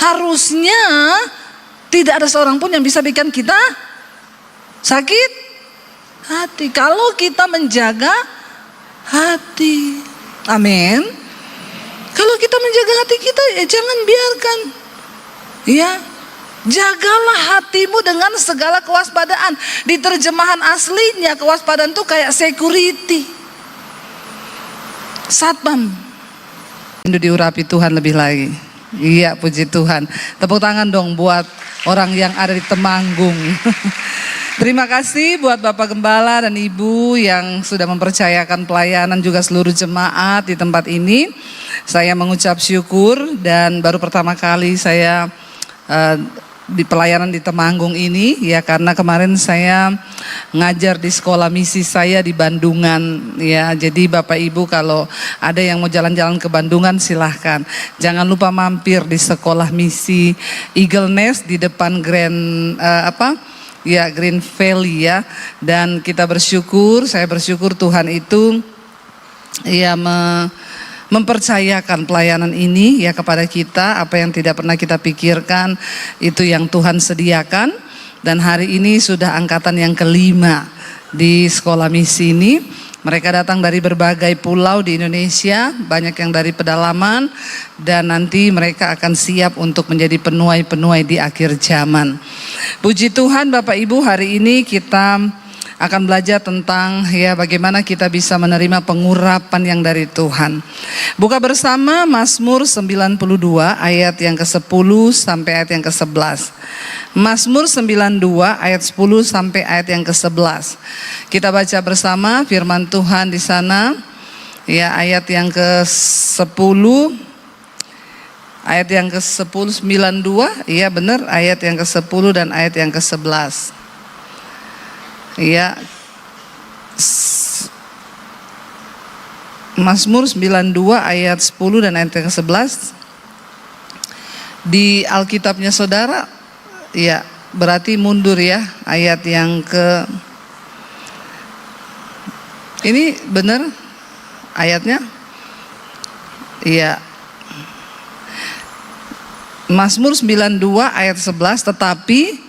Harusnya tidak ada seorang pun yang bisa bikin kita sakit hati kalau kita menjaga hati. Amin. Kalau kita menjaga hati kita, ya jangan biarkan. Ya, jagalah hatimu dengan segala kewaspadaan. Di terjemahan aslinya kewaspadaan itu kayak security, satpam. Diurapi Tuhan lebih lagi. Iya, puji Tuhan. Tepuk tangan dong buat orang yang ada di Temanggung. Terima kasih buat Bapak Gembala dan Ibu yang sudah mempercayakan pelayanan, juga seluruh jemaat di tempat ini. Saya mengucap syukur, dan baru pertama kali saya di pelayanan di Temanggung ini, ya, karena kemarin saya ngajar di sekolah misi saya di Bandungan, ya. Jadi Bapak Ibu kalau ada yang mau jalan-jalan ke Bandungan silahkan. Jangan lupa mampir di sekolah misi Eagle Nest di depan Green Valley, ya. Dan kita bersyukur, saya bersyukur Tuhan itu ya mempercayakan pelayanan ini, ya, kepada kita. Apa yang tidak pernah kita pikirkan itu yang Tuhan sediakan. Dan hari ini sudah angkatan yang kelima di sekolah misi ini. Mereka datang dari berbagai pulau di Indonesia, banyak yang dari pedalaman, dan nanti mereka akan siap untuk menjadi penuai-penuai di akhir zaman. Puji Tuhan Bapak Ibu, hari ini kita akan belajar tentang, ya, bagaimana kita bisa menerima pengurapan yang dari Tuhan. Buka bersama Mazmur 92 ayat yang ke-10 sampai ayat yang ke-11. Mazmur 92 ayat 10 sampai ayat yang ke-11. Kita baca bersama firman Tuhan di sana. Ya, ayat yang ke-10, ayat yang ke-10 92, iya benar, ayat yang ke-10 dan ayat yang ke-11. Ya, Mazmur 92 ayat 10 dan ayat yang ke-11 di Alkitabnya saudara, ya, berarti mundur, ya, ayat yang ke, ini benar ayatnya, ya, Mazmur 92 ayat 11, tetapi,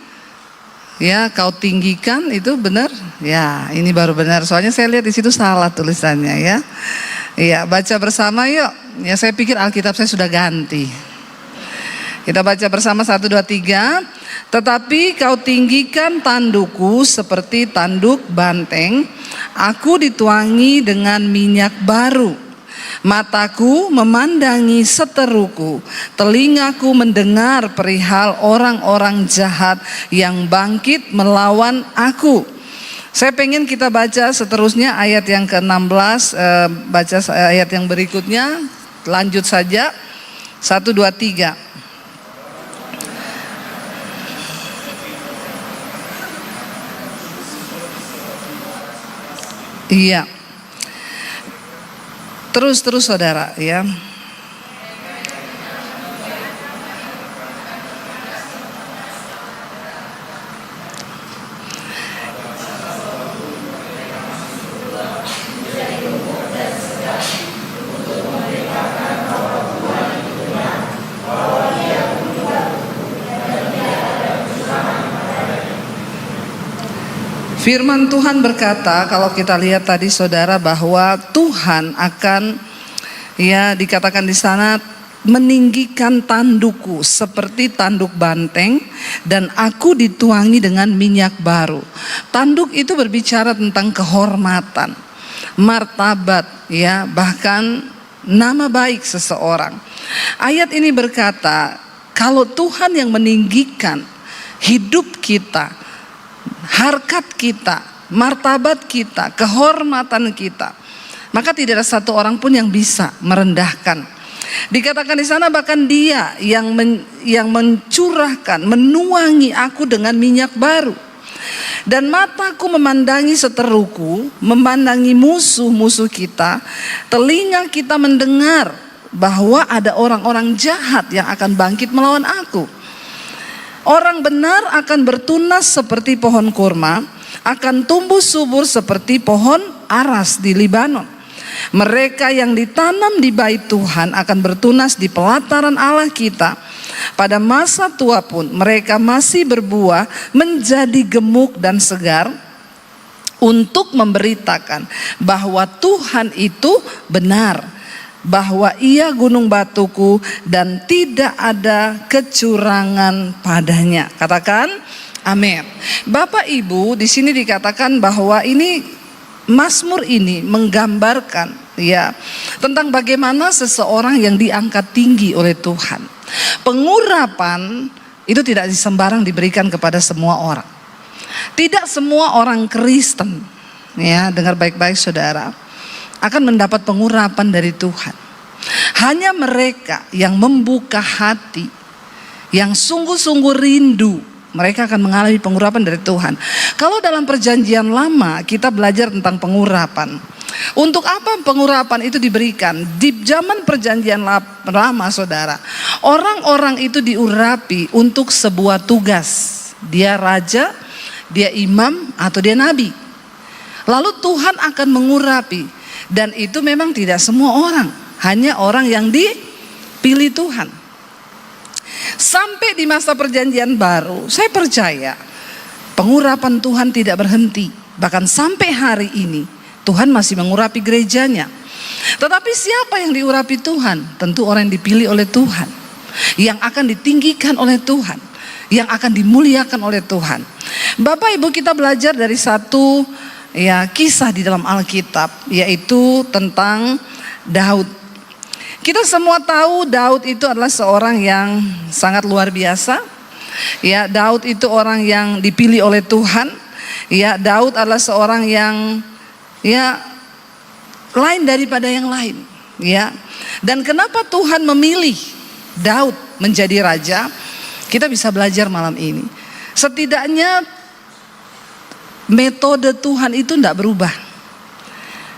ya, kau tinggikan, itu benar. Ya, ini baru benar. Soalnya saya lihat di situ salah tulisannya, ya. Iya, baca bersama yuk. Ya, saya pikir Alkitab saya sudah ganti. Kita baca bersama 1, 2, 3. Tetapi kau tinggikan tandukku seperti tanduk banteng. Aku dituangi dengan minyak baru. Mataku memandangi seteruku, telingaku mendengar perihal orang-orang jahat yang bangkit melawan aku. Saya pengen kita baca seterusnya ayat yang ke-16, baca ayat yang berikutnya, lanjut saja. 1, 2, 3. Iya. Terus saudara, ya. Firman Tuhan berkata, kalau kita lihat tadi saudara, bahwa Tuhan akan, ya, dikatakan di sana, meninggikan tandukku seperti tanduk banteng, dan aku dituangi dengan minyak baru. Tanduk itu berbicara tentang kehormatan, martabat, ya, bahkan nama baik seseorang. Ayat ini berkata, kalau Tuhan yang meninggikan hidup kita, harkat kita, martabat kita, kehormatan kita, maka tidak ada satu orang pun yang bisa merendahkan. Dikatakan di sana bahkan Dia yang mencurahkan, menuangi aku dengan minyak baru. Dan mataku memandangi seteruku, memandangi musuh-musuh kita, telinga kita mendengar bahwa ada orang-orang jahat yang akan bangkit melawan aku. Orang benar akan bertunas seperti pohon kurma, akan tumbuh subur seperti pohon aras di Libanon. Mereka yang ditanam di bait Tuhan akan bertunas di pelataran Allah kita. Pada masa tua pun mereka masih berbuah menjadi gemuk dan segar untuk memberitakan bahwa Tuhan itu benar, bahwa Ia gunung batuku dan tidak ada kecurangan padanya. Katakan amin. Bapak Ibu, di sini dikatakan bahwa ini Mazmur ini menggambarkan ya tentang bagaimana seseorang yang diangkat tinggi oleh Tuhan. Pengurapan itu tidak sembarang diberikan kepada semua orang. Tidak semua orang Kristen, ya, dengar baik-baik saudara, akan mendapat pengurapan dari Tuhan. Hanya mereka yang membuka hati, yang sungguh-sungguh rindu, mereka akan mengalami pengurapan dari Tuhan. Kalau dalam perjanjian lama kita belajar tentang pengurapan. Untuk apa pengurapan itu diberikan? Di zaman perjanjian lama saudara, orang-orang itu diurapi untuk sebuah tugas. Dia raja, dia imam, atau dia nabi. Lalu Tuhan akan mengurapi. Dan itu memang tidak semua orang, hanya orang yang dipilih Tuhan. Sampai di masa perjanjian baru, saya percaya pengurapan Tuhan tidak berhenti. Bahkan sampai hari ini Tuhan masih mengurapi gerejanya. Tetapi siapa yang diurapi Tuhan? Tentu orang yang dipilih oleh Tuhan, yang akan ditinggikan oleh Tuhan, yang akan dimuliakan oleh Tuhan. Bapak Ibu, kita belajar dari satu kisah di dalam Alkitab, yaitu tentang Daud. Kita semua tahu Daud itu adalah seorang yang sangat luar biasa. Ya, Daud itu orang yang dipilih oleh Tuhan. Ya, Daud adalah seorang yang lain daripada yang lain. Ya, dan kenapa Tuhan memilih Daud menjadi raja? Kita bisa belajar malam ini. Setidaknya metode Tuhan itu tidak berubah.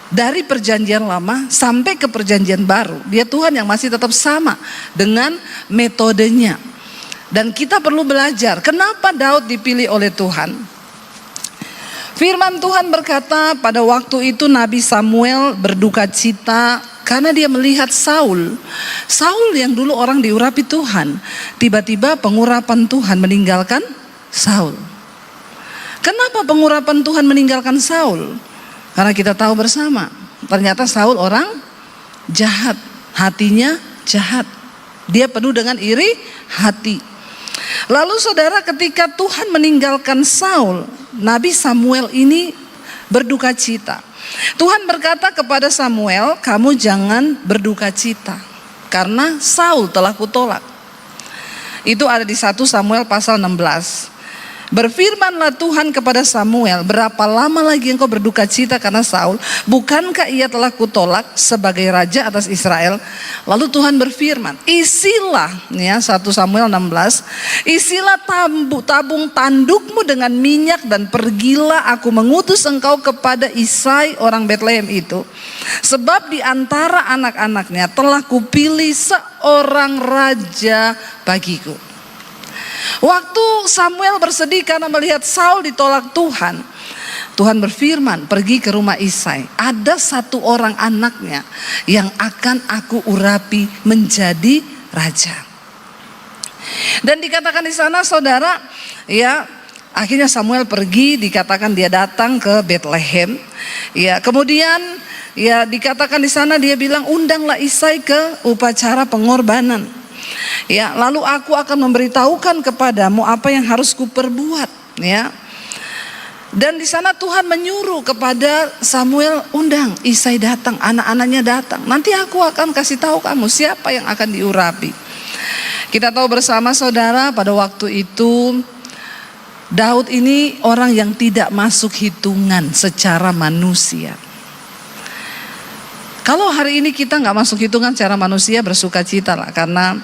Dari perjanjian lama sampai ke perjanjian baru, dia Tuhan yang masih tetap sama dengan metodenya. Dan kita perlu belajar kenapa Daud dipilih oleh Tuhan. Firman Tuhan berkata, pada waktu itu Nabi Samuel berduka cita karena dia melihat Saul yang dulu orang diurapi Tuhan, tiba-tiba pengurapan Tuhan meninggalkan Saul. Kenapa pengurapan Tuhan meninggalkan Saul? Karena kita tahu bersama, ternyata Saul orang jahat, hatinya jahat. Dia penuh dengan iri hati. Lalu saudara, ketika Tuhan meninggalkan Saul, Nabi Samuel ini berduka cita. Tuhan berkata kepada Samuel, kamu jangan berduka cita, karena Saul telah kutolak. Itu ada di 1 Samuel pasal 16. Berfirmanlah Tuhan kepada Samuel, berapa lama lagi engkau berduka cita karena Saul? Bukankah ia telah kutolak sebagai raja atas Israel? Lalu Tuhan berfirman, isilah, 1 Samuel 16, isilah tabung tandukmu dengan minyak dan pergilah, aku mengutus engkau kepada Isai orang Betlehem itu. Sebab di antara anak-anaknya telah kupilih seorang raja bagiku. Waktu Samuel bersedih karena melihat Saul ditolak Tuhan, Tuhan berfirman, pergi ke rumah Isai. Ada satu orang anaknya yang akan aku urapi menjadi raja. Dan dikatakan di sana saudara, akhirnya Samuel pergi, dikatakan dia datang ke Betlehem. Kemudian dikatakan di sana dia bilang, undanglah Isai ke upacara pengorbanan. Lalu aku akan memberitahukan kepadamu apa yang harus kuperbuat. Dan di sana Tuhan menyuruh kepada Samuel, undang Isai datang, anak-anaknya datang. Nanti aku akan kasih tahu kamu siapa yang akan diurapi. Kita tahu bersama saudara, pada waktu itu Daud ini orang yang tidak masuk hitungan secara manusia. Kalau hari ini kita nggak masuk hitungan secara manusia, bersuka cita lah, karena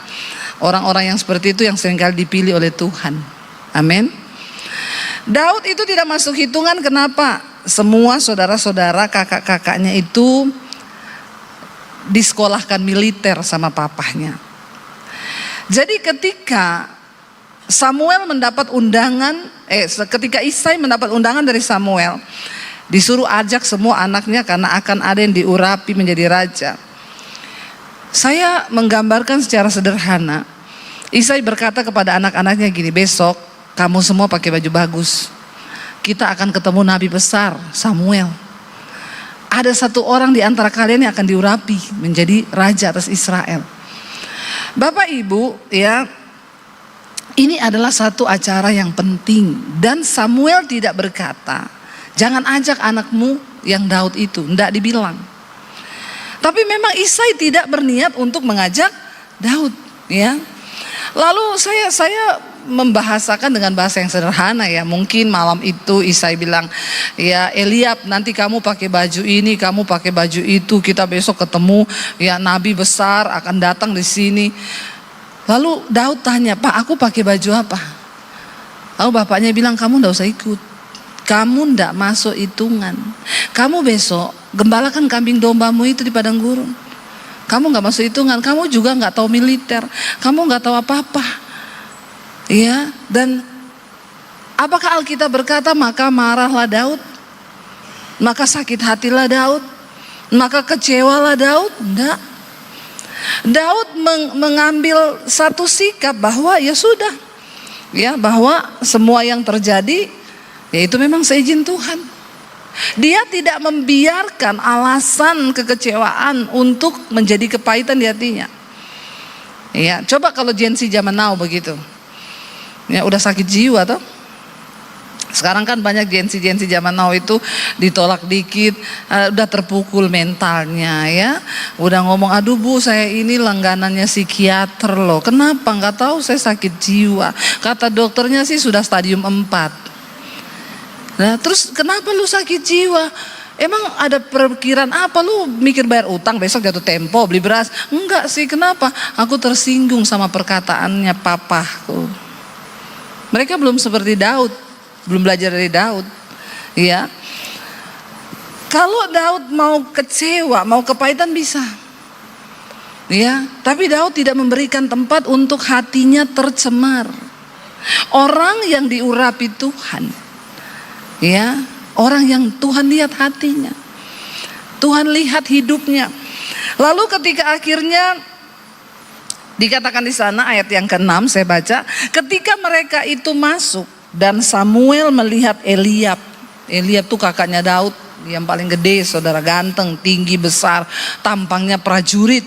orang-orang yang seperti itu yang seringkali dipilih oleh Tuhan. Amin. Daud itu tidak masuk hitungan. Kenapa? Semua saudara-saudara, kakak-kakaknya itu disekolahkan militer sama papahnya. Jadi ketika Samuel mendapat undangan, ketika Isai mendapat undangan dari Samuel, Disuruh ajak semua anaknya karena akan ada yang diurapi menjadi raja. Saya menggambarkan secara sederhana. Isai berkata kepada anak-anaknya gini, besok kamu semua pakai baju bagus. Kita akan ketemu nabi besar, Samuel. Ada satu orang di antara kalian yang akan diurapi menjadi raja atas Israel. Bapak Ibu, ya, ini adalah satu acara yang penting. Dan Samuel tidak berkata, jangan ajak anakmu yang Daud itu, tidak dibilang. Tapi memang Isai tidak berniat untuk mengajak Daud, ya. Lalu saya membahasakan dengan bahasa yang sederhana, ya. Mungkin malam itu Isai bilang, ya Eliab, nanti kamu pakai baju ini, kamu pakai baju itu, kita besok ketemu ya nabi besar akan datang di sini. Lalu Daud tanya, Pak, aku pakai baju apa? Lalu bapaknya bilang, kamu tidak usah ikut, kamu tidak masuk hitungan. Kamu besok gembalakan kambing dombamu itu di padang gurun. Kamu nggak masuk hitungan, kamu juga nggak tahu militer, kamu nggak tahu apa-apa. Ya, dan apakah Alkitab berkata maka marahlah Daud, maka sakit hatilah Daud, maka kecewalah Daud? Enggak. Daud mengambil satu sikap bahwa ya sudah, ya bahwa semua yang terjadi yaitu memang seizin Tuhan. Dia tidak membiarkan alasan kekecewaan untuk menjadi kepahitan di hatinya. Ya, coba kalau Gen Z zaman now begitu. Ya udah sakit jiwa toh. Sekarang kan banyak Gen Z zaman now itu ditolak dikit, udah terpukul mentalnya, ya. Udah ngomong, aduh Bu, saya ini langganannya psikiater loh. Kenapa? Nggak tahu, saya sakit jiwa. Kata dokternya sih sudah stadium 4. Nah terus kenapa lu sakit jiwa? Emang ada perkiraan apa? Lu mikir bayar utang besok jatuh tempo beli beras? Enggak sih, kenapa? Aku tersinggung sama perkataannya papaku. Mereka belum seperti Daud, belum belajar dari Daud, ya. Kalau Daud mau kecewa, mau kepahitan bisa, ya. Tapi Daud tidak memberikan tempat untuk hatinya tercemar. Orang yang diurapi Tuhan, ya, orang yang Tuhan lihat hatinya, Tuhan lihat hidupnya. Lalu ketika akhirnya dikatakan di sana ayat yang ke-6 saya baca, ketika mereka itu masuk dan Samuel melihat Eliab. Eliab tuh kakaknya Daud yang paling gede, saudara, ganteng, tinggi, besar, tampangnya prajurit.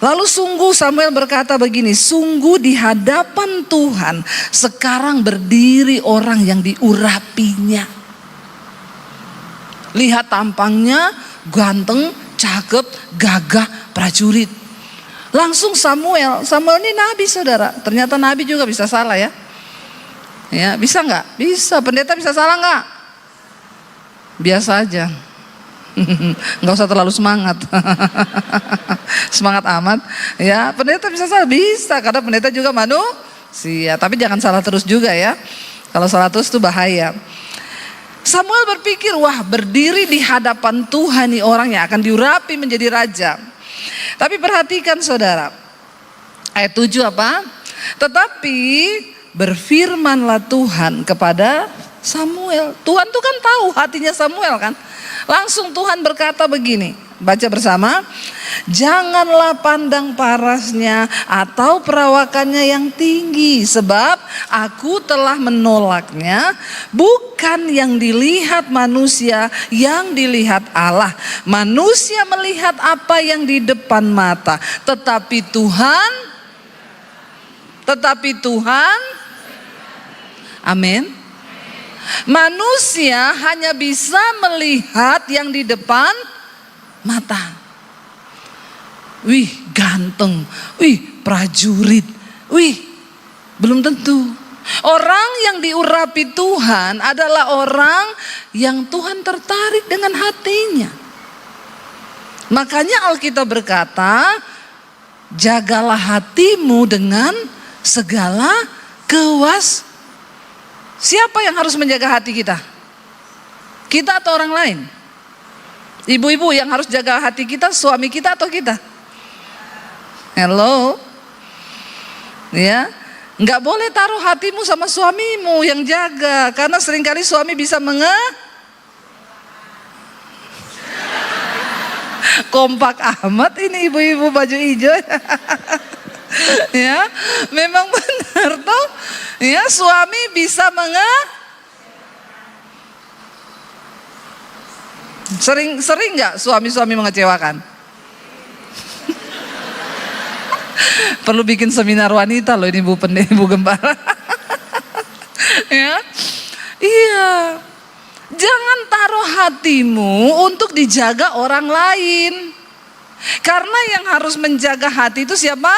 Lalu sungguh Samuel berkata begini, sungguh di hadapan Tuhan sekarang berdiri orang yang diurapinya. Lihat tampangnya, ganteng, cakep, gagah, prajurit. Langsung Samuel ini nabi, saudara. Ternyata nabi juga bisa salah, ya. Ya, bisa nggak? Bisa. Pendeta bisa salah nggak? Biasa aja. Nggak usah terlalu semangat. Semangat amat. Ya, pendeta bisa salah, bisa. Karena pendeta juga manusia. Tapi jangan salah terus juga, ya. Kalau salah terus itu bahaya. Samuel berpikir, wah, berdiri di hadapan Tuhan nih orang yang akan diurapi menjadi raja. Tapi perhatikan saudara, ayat 7 apa? Tetapi berfirmanlah Tuhan kepada Samuel. Tuhan tuh kan tahu hatinya Samuel kan. Langsung Tuhan berkata begini, baca bersama. Janganlah pandang parasnya atau perawakannya yang tinggi, sebab aku telah menolaknya. Bukan yang dilihat manusia, yang dilihat Allah. Manusia melihat apa yang di depan mata, tetapi Tuhan, amin. Manusia hanya bisa melihat yang di depan mata. Wih, ganteng, wih, prajurit, wih, belum tentu. Orang yang diurapi Tuhan adalah orang yang Tuhan tertarik dengan hatinya. Makanya Alkitab berkata, jagalah hatimu dengan segala Siapa yang harus menjaga hati kita? Kita atau orang lain? Ibu-ibu yang harus jaga hati kita, suami kita atau kita? Hello? Ya, nggak boleh taruh hatimu sama suamimu yang jaga, karena seringkali suami bisa Kompak amat ini ibu-ibu baju hijau. Ya, memang benar toh. Ya, suami bisa sering nggak suami-suami mengecewakan? Perlu bikin seminar wanita loh ini Bu Gembara. Ya, iya. Jangan taruh hatimu untuk dijaga orang lain. Karena yang harus menjaga hati itu siapa?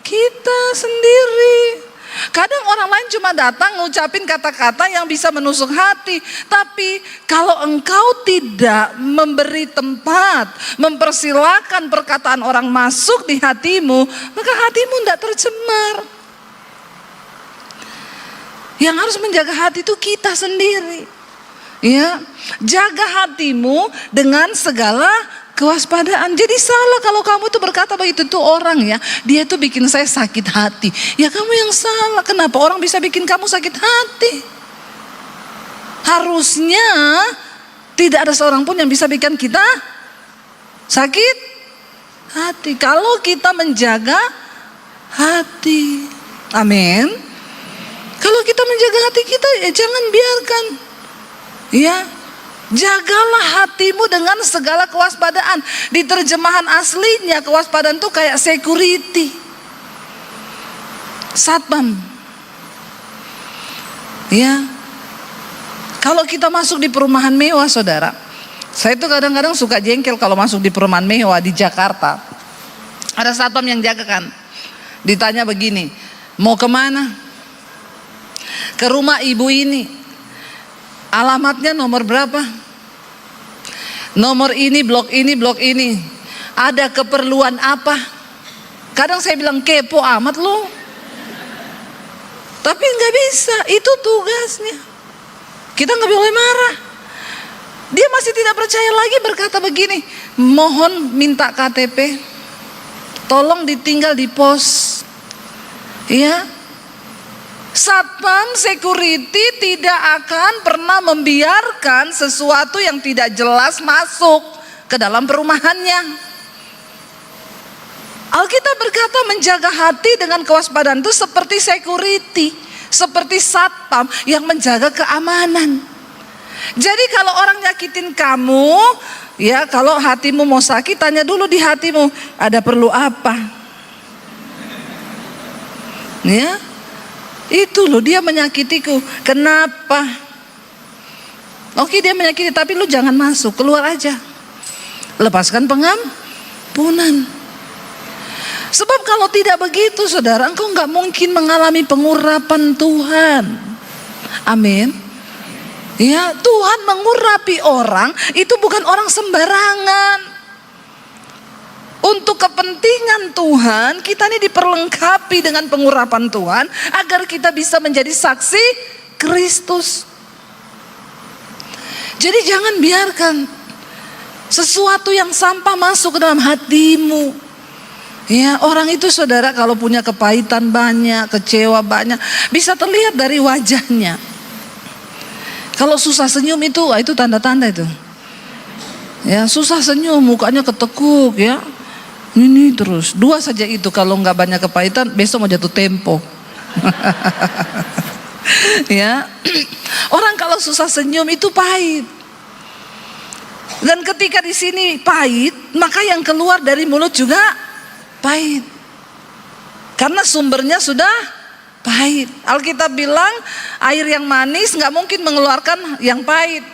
Kita sendiri. Kadang orang lain cuma datang ngucapin kata-kata yang bisa menusuk hati. Tapi kalau engkau tidak memberi tempat, mempersilahkan perkataan orang masuk di hatimu, maka hatimu tidak tercemar. Yang harus menjaga hati itu kita sendiri. Ya, jaga hatimu dengan segala kewaspadaan. Jadi salah kalau kamu tuh berkata begitu tuh orang ya, dia tuh bikin saya sakit hati. Ya kamu yang salah. Kenapa orang bisa bikin kamu sakit hati? Harusnya tidak ada seorang pun yang bisa bikin kita sakit hati. Kalau kita menjaga hati, amin. Kalau kita menjaga hati kita, ya jangan biarkan. Ya, jagalah hatimu dengan segala kewaspadaan. Di terjemahan aslinya kewaspadaan itu kayak security, satpam. Ya, kalau kita masuk di perumahan mewah, saudara, saya tuh kadang-kadang suka jengkel kalau masuk di perumahan mewah di Jakarta. Ada satpam yang jaga kan. Ditanya begini, mau kemana? Ke rumah ibu ini. Alamatnya nomor berapa? Nomor ini, blok ini, blok ini. Ada keperluan apa? Kadang saya bilang kepo amat lo. Tapi nggak bisa, itu tugasnya. Kita nggak boleh marah. Dia masih tidak percaya lagi berkata begini, mohon minta KTP, tolong ditinggal di pos. Ya. Satpam security tidak akan pernah membiarkan sesuatu yang tidak jelas masuk ke dalam perumahannya. Alkitab berkata menjaga hati dengan kewaspadaan itu seperti security, seperti satpam yang menjaga keamanan. Jadi kalau orang nyakitin kamu, ya kalau hatimu mau sakit, tanya dulu di hatimu, ada perlu apa? Ya. Itu loh, dia menyakitiku. Kenapa? Oke, dia menyakiti, tapi lu jangan masuk, keluar aja. Lepaskan pengampunan. Sebab kalau tidak begitu, saudara, engkau nggak mungkin mengalami pengurapan Tuhan. Amin. Ya, Tuhan mengurapi orang itu bukan orang sembarangan. Untuk kepentingan Tuhan, kita ini diperlengkapi dengan pengurapan Tuhan agar kita bisa menjadi saksi Kristus. Jadi jangan biarkan sesuatu yang sampah masuk ke dalam hatimu. Ya, orang itu saudara kalau punya kepahitan banyak, kecewa banyak, bisa terlihat dari wajahnya. Kalau susah senyum itu tanda-tanda itu. Ya, susah senyum, mukanya ketekuk ya. Ini terus, 2 saja itu kalau nggak banyak kepahitan, besok mau jatuh tempo. Ya, orang kalau susah senyum itu pahit. Dan ketika di sini pahit, maka yang keluar dari mulut juga pahit. Karena sumbernya sudah pahit. Alkitab bilang air yang manis nggak mungkin mengeluarkan yang pahit.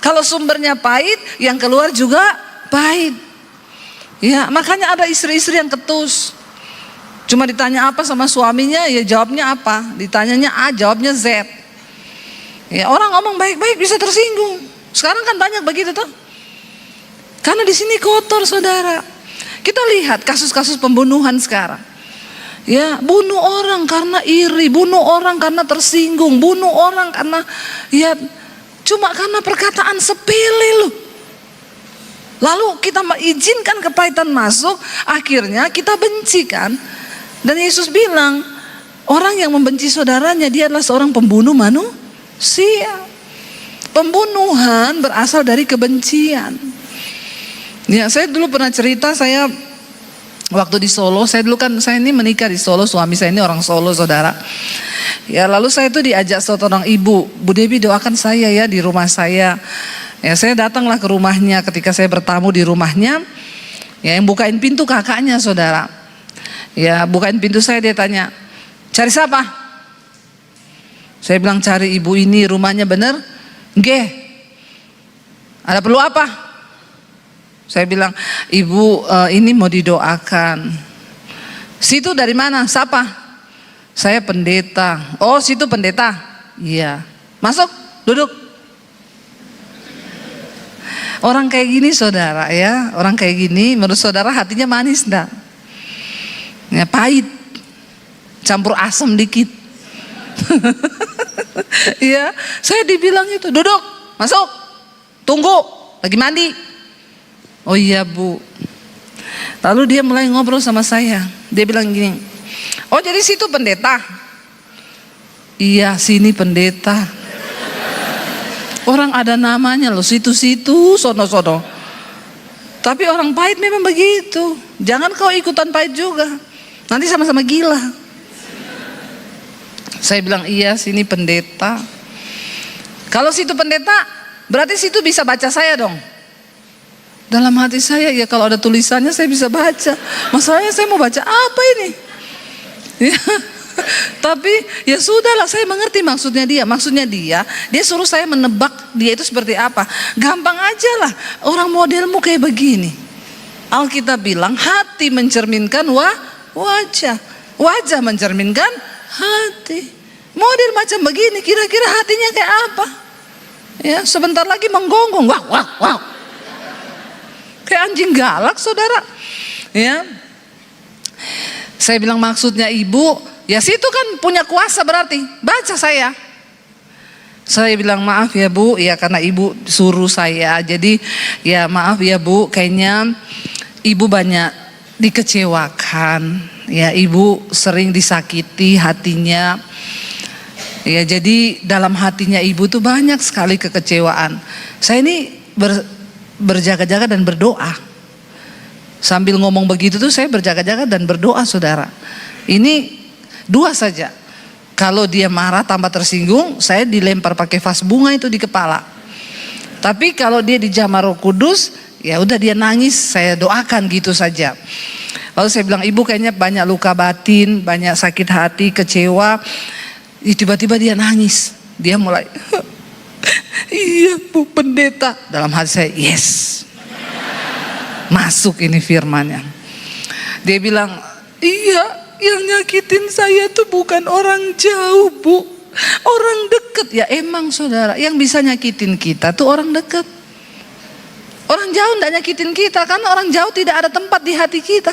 Kalau sumbernya pahit, yang keluar juga pahit. Ya, makanya ada istri-istri yang ketus. Cuma ditanya apa sama suaminya, ya jawabnya apa. Ditanyanya A, jawabnya Z. Ya, orang ngomong baik-baik bisa tersinggung. Sekarang kan banyak begitu tuh. Karena di sini kotor, saudara. Kita lihat kasus-kasus pembunuhan sekarang. Ya, bunuh orang karena iri, bunuh orang karena tersinggung, bunuh orang karena ya cuma karena perkataan sepele loh. Lalu kita mengizinkan kepahitan masuk, akhirnya kita benci kan. Dan Yesus bilang, orang yang membenci saudaranya, dia adalah seorang pembunuh manusia. Pembunuhan berasal dari kebencian. Ya, saya dulu pernah cerita, saya waktu di Solo, saya ini menikah di Solo, suami saya ini orang Solo, saudara. Ya, lalu saya itu diajak seorang ibu, Bu Debi doakan saya ya di rumah saya. Ya, saya datanglah ke rumahnya. Ketika saya bertamu di rumahnya, ya yang bukain pintu kakaknya, saudara. Ya, bukain pintu saya, dia tanya, cari siapa? Saya bilang cari ibu ini, rumahnya bener? Nggih. Ada perlu apa? Saya bilang, ibu ini mau didoakan. Situ dari mana? Siapa? Saya pendeta. Oh, situ pendeta? Iya. Masuk, duduk. Orang kayak gini, saudara ya, orang kayak gini, menurut saudara hatinya manis enggak? Ya, pahit, campur asam dikit. Iya, saya dibilang itu, duduk, masuk, tunggu, lagi mandi. Oh iya Bu. Lalu dia mulai ngobrol sama saya. Dia bilang gini, oh jadi situ pendeta? Iya, sini pendeta. Orang ada namanya loh, situ-situ, sono-sono. Tapi orang pahit memang begitu. Jangan kau ikutan pahit juga, nanti sama-sama gila. Saya bilang iya, sini pendeta. Kalau situ pendeta, berarti situ bisa baca saya dong. Dalam hati saya, ya kalau ada tulisannya saya bisa baca. Masalahnya saya mau baca apa ini? Ya, tapi ya sudahlah, saya mengerti maksudnya dia. Maksudnya dia suruh saya menebak dia itu seperti apa. Gampang aja lah, orang modelmu kayak begini. Alkitab bilang hati mencerminkan wajah. Wajah mencerminkan hati. Model macam begini, kira-kira hatinya kayak apa? Ya, sebentar lagi menggonggong, wah, wah, wah. Kayak anjing galak, saudara. Ya, saya bilang maksudnya ibu, ya situ kan punya kuasa berarti. Baca saya. Saya bilang maaf ya Bu, ya karena ibu suruh saya. Jadi ya maaf ya Bu, kayaknya ibu banyak dikecewakan. Ya ibu sering disakiti hatinya. Ya jadi dalam hatinya ibu tuh banyak sekali kekecewaan. Saya ini berjaga-jaga dan berdoa. Sambil ngomong begitu tuh saya berjaga-jaga dan berdoa, saudara. Ini dua saja. Kalau dia marah tambah tersinggung, saya dilempar pakai vas bunga itu di kepala. Tapi kalau dia dijamah Roh Kudus, ya udah dia nangis, saya doakan gitu saja. Lalu saya bilang, ibu kayaknya banyak luka batin, banyak sakit hati, kecewa. Tiba-tiba dia nangis. Dia mulai iya Bu pendeta. Dalam hati saya, yes, masuk ini firmannya. Dia bilang, iya, yang nyakitin saya tuh bukan orang jauh Bu, orang dekat. Ya emang saudara, yang bisa nyakitin kita tuh orang dekat. Orang jauh enggak nyakitin kita, karena orang jauh tidak ada tempat di hati kita.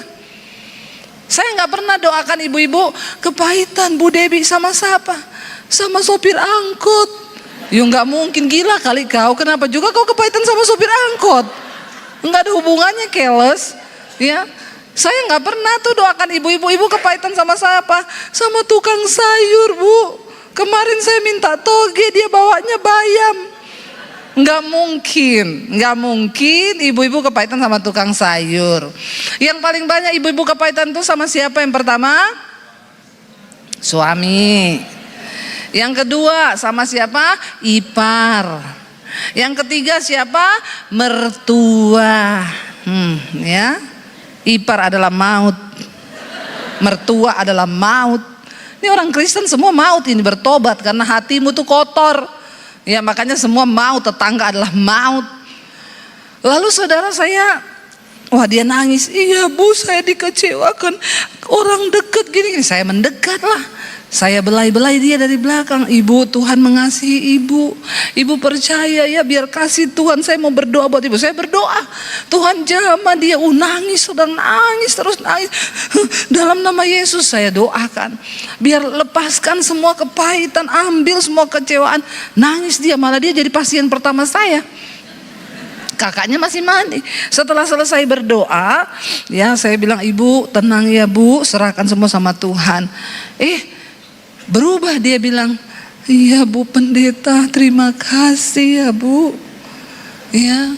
Saya nggak pernah doakan ibu-ibu kepahitan Bu Debi sama siapa? Sama sopir angkot. Ya nggak mungkin, gila kali kau. Kenapa juga kau kepahitan sama sopir angkot? Nggak ada hubungannya, keles. Ya, saya nggak pernah tuh doakan ibu-ibu kepahitan sama siapa? Sama tukang sayur Bu. Kemarin saya minta toge, dia bawanya bayam. Nggak mungkin ibu-ibu kepahitan sama tukang sayur. Yang paling banyak ibu-ibu kepahitan tuh sama siapa yang pertama? Suami. Yang kedua sama siapa? Ipar. Yang ketiga siapa? Mertua. Ya, ipar adalah maut, mertua adalah maut. Ini orang Kristen semua maut ini, bertobat karena hatimu tuh kotor. Ya makanya semua maut, tetangga adalah maut. Lalu saudara saya, wah dia nangis, iya Bu saya dikecewakan orang dekat gini. Saya mendekat lah. Saya belai-belai dia dari belakang. Ibu, Tuhan mengasihi ibu. Ibu percaya ya, biar kasih Tuhan. Saya mau berdoa buat ibu. Saya berdoa, Tuhan jamah dia. Nangis, sudah nangis, terus nangis. Dalam nama Yesus saya doakan, biar lepaskan semua kepahitan, ambil semua kecewaan. Nangis dia, malah dia jadi pasien pertama saya. Kakaknya masih mandi. Setelah selesai berdoa, ya saya bilang, ibu tenang ya Bu, serahkan semua sama Tuhan. Berubah dia bilang, iya Bu pendeta, terima kasih ya Bu. Ya,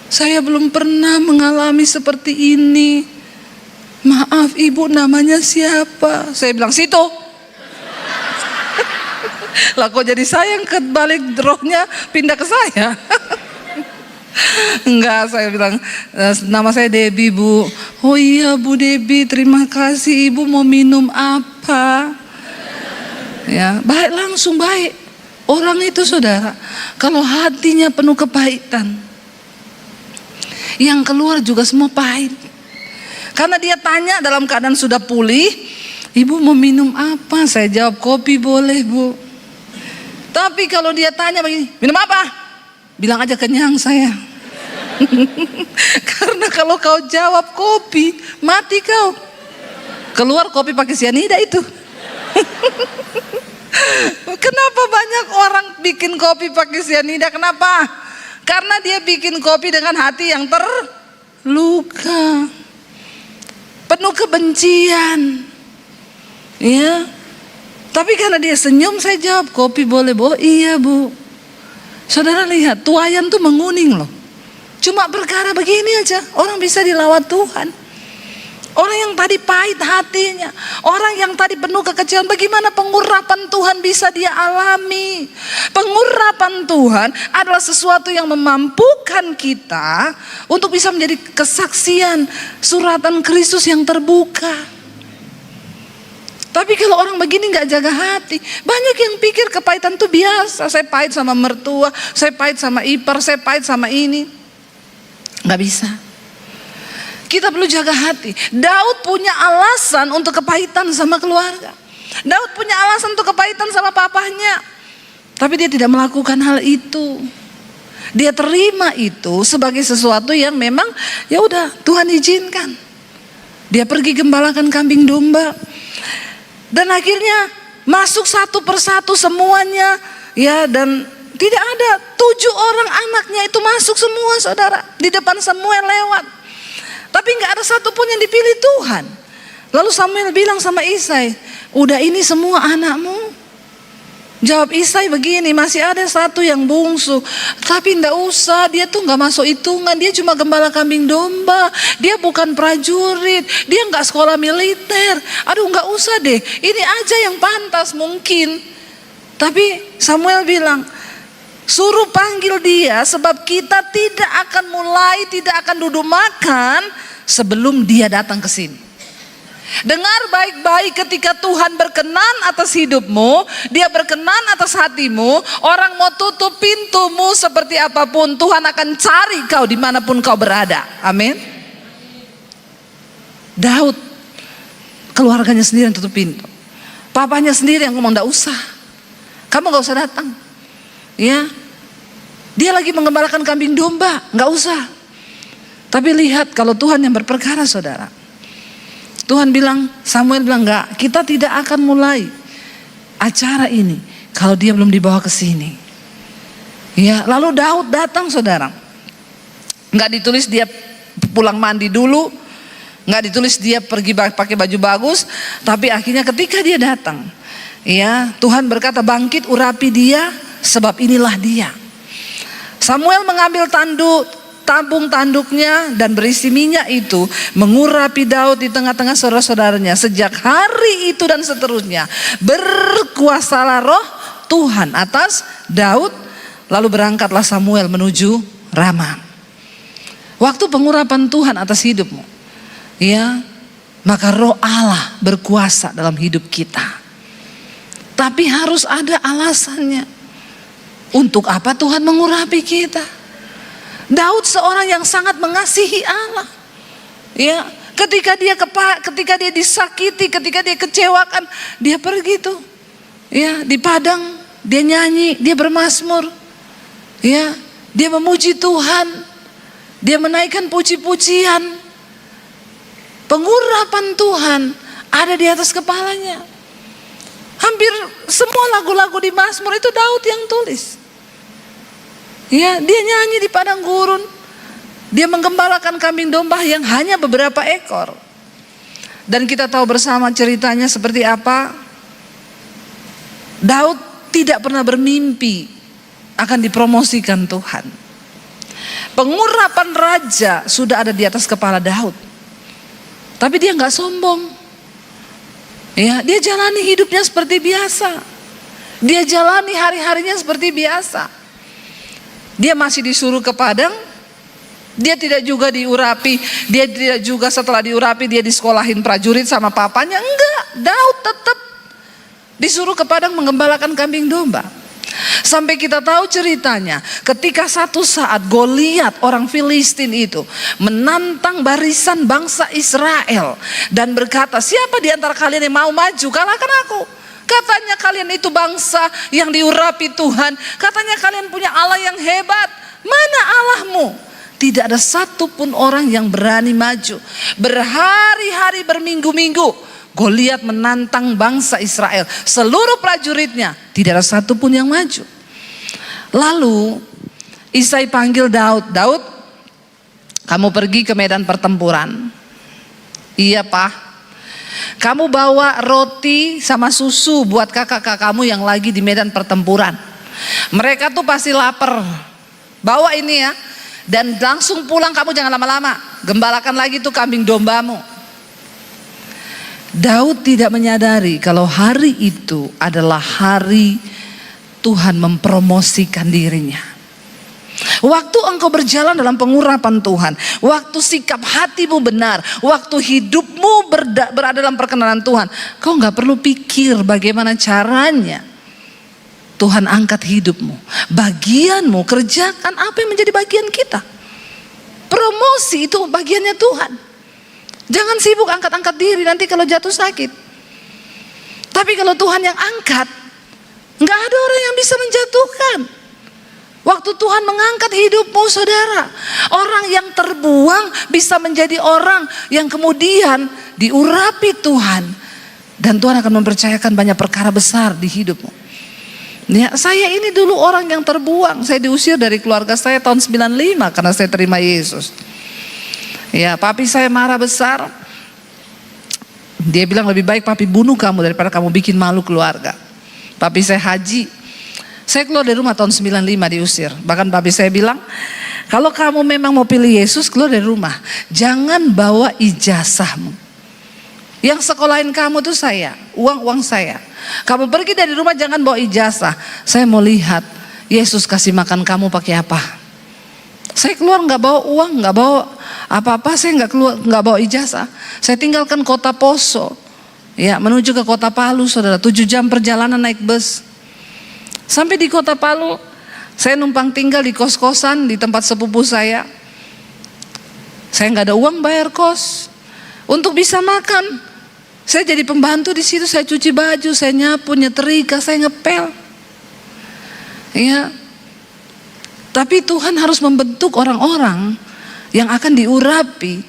Saya belum pernah mengalami seperti ini. Maaf ibu, namanya siapa? Saya bilang, situ. Lah kok jadi saya yang kebalik rohnya pindah ke saya? Enggak, saya bilang, nama saya Debbie bu. Oh iya Bu Debbie, terima kasih. Ibu mau minum apa? Ya, baik, langsung baik. Orang itu saudara, kalau hatinya penuh kepahitan, yang keluar juga semua pahit. Karena dia tanya dalam keadaan sudah pulih, ibu mau minum apa? Saya jawab, kopi boleh bu. Tapi kalau dia tanya begini, minum apa? Bilang aja kenyang saya. Karena kalau kau jawab kopi, mati kau. Keluar kopi pakai sianida itu. Kenapa banyak orang bikin kopi pakai sianida? Kenapa? Karena dia bikin kopi dengan hati yang terluka, penuh kebencian. Ya. Tapi karena dia senyum, saya jawab, kopi boleh bu. Oh, iya bu. Saudara lihat, tuayan tuh menguning loh. Cuma perkara begini aja, orang bisa dilawat Tuhan. Orang yang tadi pahit hatinya, orang yang tadi penuh kekecewaan, bagaimana pengurapan Tuhan bisa dia alami? Pengurapan Tuhan adalah sesuatu yang memampukan kita untuk bisa menjadi kesaksian suratan Kristus yang terbuka. Tapi kalau orang begini gak jaga hati, banyak yang pikir kepahitan itu biasa. Saya pahit sama mertua, saya pahit sama ipar, saya pahit sama ini. Gak bisa. Kita perlu jaga hati. Daud punya alasan untuk kepahitan sama keluarga. Daud punya alasan untuk kepahitan sama papahnya. Tapi dia tidak melakukan hal itu. Dia terima itu sebagai sesuatu yang memang ya udah Tuhan izinkan. Dia pergi gembalakan kambing domba. Dan akhirnya masuk satu persatu semuanya. Ya, dan tidak ada 7 orang anaknya itu masuk semua saudara. Di depan Samuel lewat. Tapi nggak ada satupun yang dipilih Tuhan. Lalu Samuel bilang sama Isai, udah ini semua anakmu? Jawab Isai begini, masih ada satu yang bungsu. Tapi nggak usah, dia tuh nggak masuk hitungan. Dia cuma gembala kambing domba. Dia bukan prajurit. Dia nggak sekolah militer. Aduh nggak usah deh. Ini aja yang pantas mungkin. Tapi Samuel bilang, suruh panggil dia sebab kita tidak akan duduk makan sebelum dia datang ke sini. Dengar baik-baik, ketika Tuhan berkenan atas hidupmu, dia berkenan atas hatimu, orang mau tutup pintumu seperti apapun, Tuhan akan cari kau dimanapun kau berada. Amin. Daud, keluarganya sendiri yang tutup pintu. Papanya sendiri yang ngomong, gak usah, kamu gak usah datang. Ya, dia lagi mengembalakan kambing domba, nggak usah. Tapi lihat kalau Tuhan yang berperkara saudara. Tuhan bilang, Samuel bilang nggak, kita tidak akan mulai acara ini kalau dia belum dibawa ke sini. Ya, lalu Daud datang saudara. Nggak ditulis dia pulang mandi dulu, nggak ditulis dia pergi pakai baju bagus, tapi akhirnya ketika dia datang, ya Tuhan berkata, bangkit urapi dia. Sebab inilah dia. Samuel mengambil tabung tanduknya dan berisi minyak itu, mengurapi Daud di tengah-tengah saudara-saudaranya. Sejak hari itu dan seterusnya berkuasalah roh Tuhan atas Daud. Lalu berangkatlah Samuel menuju Rama. Waktu pengurapan Tuhan atas hidupmu, ya, maka roh Allah berkuasa dalam hidup kita. Tapi harus ada alasannya. Untuk apa Tuhan mengurapi kita? Daud seorang yang sangat mengasihi Allah. Ya, ketika dia disakiti, ketika dia kecewakan, dia pergi tuh. Ya, di padang dia nyanyi, dia bermazmur. Ya, dia memuji Tuhan. Dia menaikkan puji-pujian. Pengurapan Tuhan ada di atas kepalanya. Hampir semua lagu-lagu di Mazmur itu Daud yang tulis. Ya, dia nyanyi di padang gurun. Dia menggembalakan kambing domba yang hanya beberapa ekor. Dan kita tahu bersama ceritanya seperti apa. Daud tidak pernah bermimpi akan dipromosikan Tuhan. Pengurapan raja sudah ada di atas kepala Daud. Tapi dia nggak sombong. Ya, dia jalani hidupnya seperti biasa. Dia jalani hari-harinya seperti biasa. Dia masih disuruh ke padang. Dia tidak juga diurapi. Dia tidak juga setelah diurapi dia disekolahin prajurit sama papanya. Enggak, Daud tetap disuruh ke padang menggembalakan kambing domba. Sampai kita tahu ceritanya, ketika satu saat Goliat orang Filistin itu menantang barisan bangsa Israel dan berkata, siapa di antara kalian yang mau maju kalahkan aku? Katanya kalian itu bangsa yang diurapi Tuhan. Katanya kalian punya Allah yang hebat. Mana Allahmu? Tidak ada satupun orang yang berani maju. Berhari-hari, berminggu-minggu Goliat menantang bangsa Israel. Seluruh prajuritnya tidak ada satupun yang maju. Lalu Isai panggil Daud. Daud, kamu pergi ke medan pertempuran. Iya Pak. Kamu bawa roti sama susu buat kakak-kakakmu yang lagi di medan pertempuran. Mereka tuh pasti lapar. Bawa ini ya. Dan langsung pulang, kamu jangan lama-lama. Gembalakan lagi tuh kambing dombamu. Daud tidak menyadari kalau hari itu adalah hari Tuhan mempromosikan dirinya. Waktu engkau berjalan dalam pengurapan Tuhan, waktu sikap hatimu benar, waktu hidupmu berada dalam perkenanan Tuhan, kau gak perlu pikir bagaimana caranya Tuhan angkat hidupmu. Bagianmu, kerjakan apa yang menjadi bagian kita. Promosi itu bagiannya Tuhan. Jangan sibuk angkat-angkat diri, nanti kalau jatuh sakit. Tapi kalau Tuhan yang angkat, nggak ada orang yang bisa menjatuhkan. Waktu Tuhan mengangkat hidupmu saudara, orang yang terbuang bisa menjadi orang yang kemudian diurapi Tuhan. Dan Tuhan akan mempercayakan banyak perkara besar di hidupmu. Ya, saya ini dulu orang yang terbuang. Saya diusir dari keluarga saya tahun 95 karena saya terima Yesus. Ya, papi saya marah besar. Dia bilang lebih baik papi bunuh kamu daripada kamu bikin malu keluarga. Papi saya haji. Saya keluar dari rumah tahun 95 diusir. Bahkan papi saya bilang, kalau kamu memang mau pilih Yesus, keluar dari rumah. Jangan bawa ijazahmu. Yang sekolahin kamu tuh saya, uang saya. Kamu pergi dari rumah jangan bawa ijazah. Saya mau lihat Yesus kasih makan kamu pakai apa. Saya keluar nggak bawa uang, nggak bawa apa-apa, saya nggak bawa ijazah. Saya tinggalkan kota Poso, ya menuju ke kota Palu, saudara. 7 jam perjalanan naik bus. Sampai di kota Palu, saya numpang tinggal di kos-kosan di tempat sepupu saya. Saya nggak ada uang bayar kos, untuk bisa makan. Saya jadi pembantu di situ, saya cuci baju, saya nyapu, nyetrika, saya ngepel. Ya. Tapi Tuhan harus membentuk orang-orang yang akan diurapi.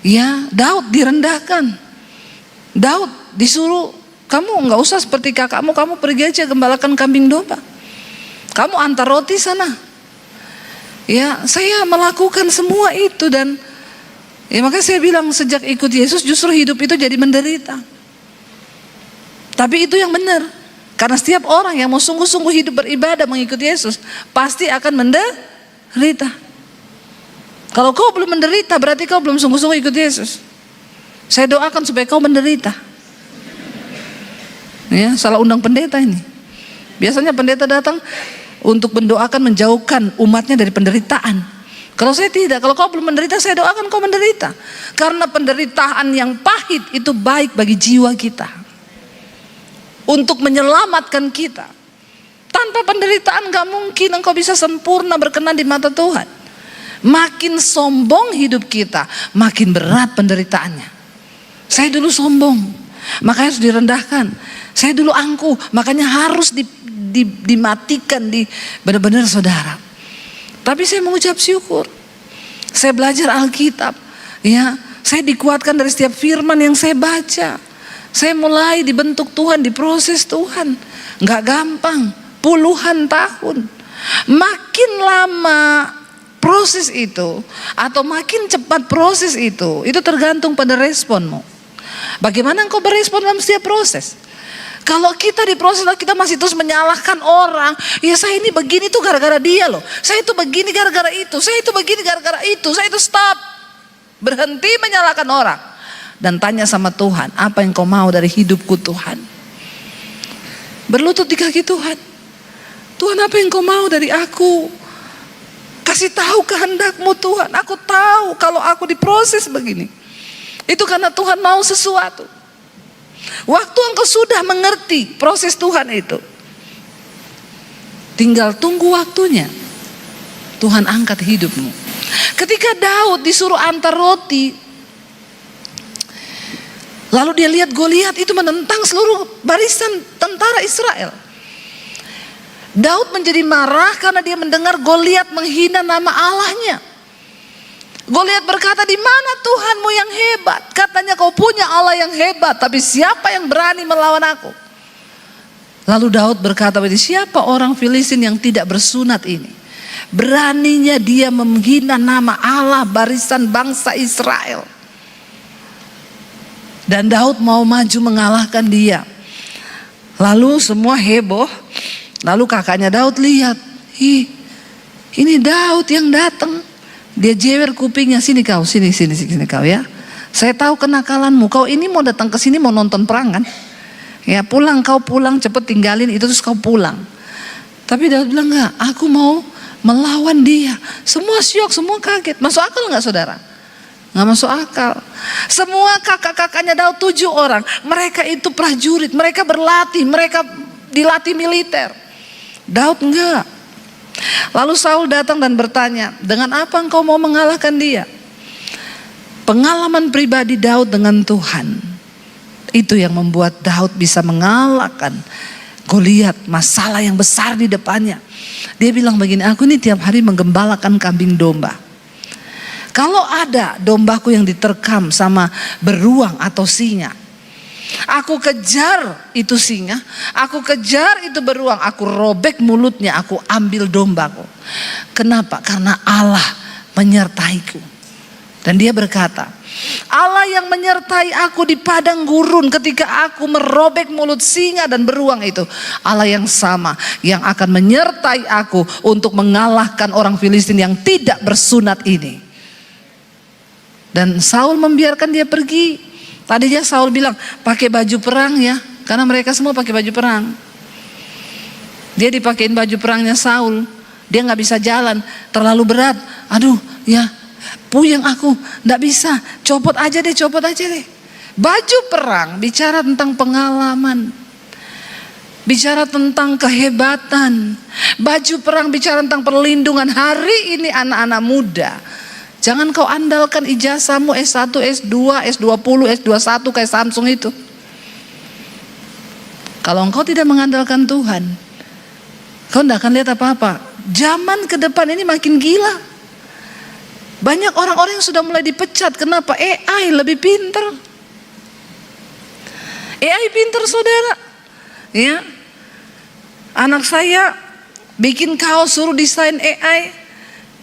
Ya, Daud direndahkan. Daud disuruh, kamu nggak usah seperti kakakmu, kamu pergi aja gembalakan kambing domba. Kamu antar roti sana. Ya, saya melakukan semua itu dan ya makanya saya bilang sejak ikut Yesus justru hidup itu jadi menderita. Tapi itu yang benar. Karena setiap orang yang mau sungguh-sungguh hidup beribadah mengikuti Yesus pasti akan menderita. Kalau kau belum menderita berarti kau belum sungguh-sungguh ikut Yesus. Saya doakan supaya kau menderita. Ya, salah undang pendeta ini. Biasanya pendeta datang untuk mendoakan menjauhkan umatnya dari penderitaan. Kalau saya tidak, kalau kau belum menderita saya doakan kau menderita. Karena penderitaan yang pahit itu baik bagi jiwa kita. Untuk menyelamatkan kita. Tanpa penderitaan gak mungkin engkau bisa sempurna berkenan di mata Tuhan. Makin sombong hidup kita, makin berat penderitaannya. Saya dulu sombong, makanya harus direndahkan. Saya dulu angkuh, makanya harus dimatikan, benar-benar saudara. Tapi saya mengucap syukur. Saya belajar Alkitab, ya. Saya dikuatkan dari setiap firman yang saya baca. Saya mulai dibentuk Tuhan, diproses Tuhan. Gak gampang, puluhan tahun. Makin lama proses itu atau makin cepat proses itu tergantung pada responmu. Bagaimana engkau berespon dalam setiap proses. Kalau kita di proses kita masih terus menyalahkan orang, ya saya ini begini tuh gara-gara dia loh, saya itu begini gara-gara itu, saya itu begini gara-gara itu, saya itu stop. Berhenti menyalahkan orang dan tanya sama Tuhan, apa yang kau mau dari hidupku Tuhan? Berlutut di kaki Tuhan. Tuhan, apa yang kau mau dari aku? Kasih tahu kehendak-Mu Tuhan. Aku tahu kalau aku diproses begini, itu karena Tuhan mau sesuatu. Waktu engkau sudah mengerti proses Tuhan itu, tinggal tunggu waktunya. Tuhan angkat hidupmu. Ketika Daud disuruh antar roti, lalu dia lihat Goliat itu menentang seluruh barisan tentara Israel. Daud menjadi marah karena dia mendengar Goliat menghina nama Allahnya. Goliat berkata, di mana Tuhanmu yang hebat? Katanya kau punya Allah yang hebat, tapi siapa yang berani melawan aku? Lalu Daud berkata, siapa orang Filistin yang tidak bersunat ini? Beraninya dia menghina nama Allah barisan bangsa Israel. Dan Daud mau maju mengalahkan dia. Lalu semua heboh. Lalu kakaknya Daud lihat, ini Daud yang datang. Dia jewer kupingnya, sini kau, sini kau ya. Saya tahu kenakalanmu, kau ini mau datang ke sini mau nonton perang kan? Ya pulang, kau pulang cepet, tinggalin itu terus kau pulang. Tapi Daud bilang enggak, aku mau melawan dia. Semua syok, semua kaget. Masuk akal enggak saudara? Enggak masuk akal. Semua kakak-kakaknya Daud 7 orang, mereka itu prajurit, mereka berlatih, mereka dilatih militer. Daud enggak. Lalu Saul datang dan bertanya, dengan apa engkau mau mengalahkan dia? Pengalaman pribadi Daud dengan Tuhan, itu yang membuat Daud bisa mengalahkan Goliat, masalah yang besar di depannya. Dia bilang begini, aku ini tiap hari menggembalakan kambing domba. Kalau ada dombaku yang diterkam sama beruang atau singa, aku kejar itu singa, aku kejar itu beruang, aku robek mulutnya, aku ambil dombaku. Kenapa? Karena Allah menyertaiku. Dan dia berkata, Allah yang menyertai aku di padang gurun ketika aku merobek mulut singa dan beruang itu, Allah yang sama yang akan menyertai aku untuk mengalahkan orang Filistin yang tidak bersunat ini. Dan Saul membiarkan dia pergi. Tadinya Saul bilang, pakai baju perang ya, karena mereka semua pakai baju perang. Dia dipakein baju perangnya Saul, dia nggak bisa jalan, terlalu berat. Aduh, ya puyeng aku, nggak bisa. Copot aja deh. Baju perang bicara tentang pengalaman, bicara tentang kehebatan. Baju perang bicara tentang perlindungan. Hari ini anak-anak muda, jangan kau andalkan ijazahmu S1, S2, S20, S21 kayak Samsung itu. Kalau engkau tidak mengandalkan Tuhan, kau tidak akan lihat apa-apa. Zaman ke depan ini makin gila. Banyak orang-orang yang sudah mulai dipecat. Kenapa? AI lebih pinter. AI pinter saudara. Ya, anak saya bikin kaos suruh desain AI.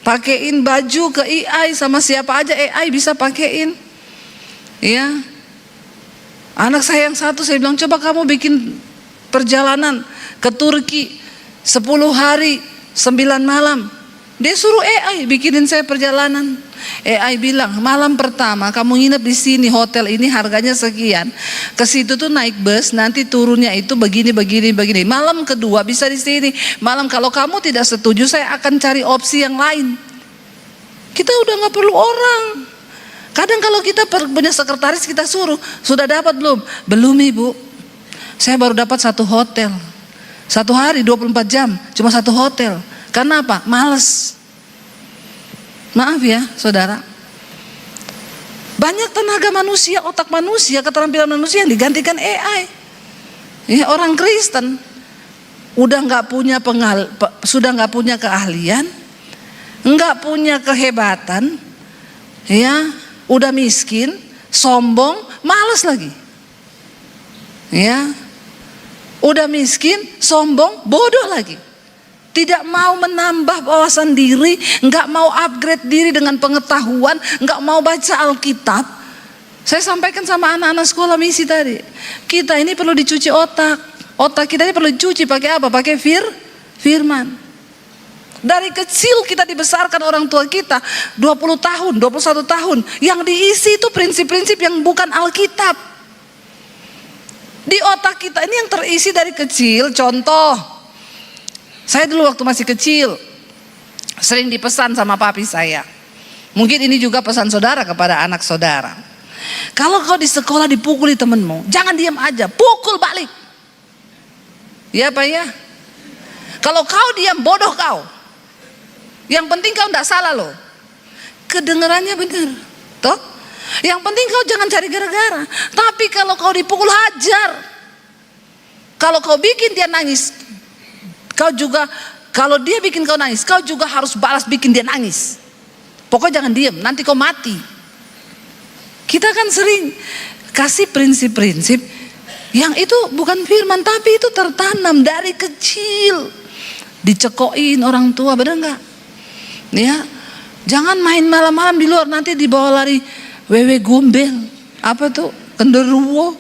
Pakein baju ke AI, sama siapa aja AI bisa pakein. Ya. Anak saya yang satu saya bilang, coba kamu bikin perjalanan ke Turki 10 hari 9 malam. Dia suruh AI bikinin saya perjalanan. AI bilang, malam pertama kamu nginep di sini, hotel ini harganya sekian. Ke situ tuh naik bus, nanti turunnya itu begini. Malam kedua bisa di sini. Malam kalau kamu tidak setuju, saya akan cari opsi yang lain. Kita udah nggak perlu orang. Kadang kalau kita punya sekretaris kita suruh, sudah dapat belum? Belum ibu. Saya baru dapat 1 hotel. 1 hari 24 jam, cuma 1 hotel. Karena apa? Males. Maaf ya saudara. Banyak tenaga manusia, otak manusia, keterampilan manusia yang digantikan AI. Ya, orang Kristen sudah nggak punya keahlian, nggak punya kehebatan, ya, udah miskin, sombong, malas lagi. Ya, udah miskin, sombong, bodoh lagi. Tidak mau menambah wawasan diri, nggak mau upgrade diri dengan pengetahuan, nggak mau baca Alkitab. Saya sampaikan sama anak-anak sekolah misi tadi, kita ini perlu dicuci otak. Otak kita ini perlu dicuci pakai apa? Pakai firman. Dari kecil kita dibesarkan orang tua kita 20 tahun, 21 tahun. Yang diisi itu prinsip-prinsip yang bukan Alkitab. Di otak kita ini yang terisi dari kecil. Contoh, saya dulu waktu masih kecil sering dipesan sama papi saya. Mungkin ini juga pesan saudara kepada anak saudara. Kalau kau di sekolah dipukuli temenmu, jangan diam aja, pukul balik. Ya Pak ya. Kalau kau diam, bodoh kau. Yang penting kau tidak salah loh. Kedengarannya benar, toh? Yang penting kau jangan cari gara-gara. Tapi kalau kau dipukul, hajar. Kalau kau bikin dia nangis, kau juga, kalau dia bikin kau nangis, kau juga harus balas bikin dia nangis. Pokoknya jangan diam, nanti kau mati. Kita kan sering kasih prinsip-prinsip yang itu bukan firman, tapi itu tertanam dari kecil. Dicekokin orang tua, benar nggak? Ya, jangan main malam-malam di luar, nanti dibawa lari wewe gombel, apa tuh, genderuwo.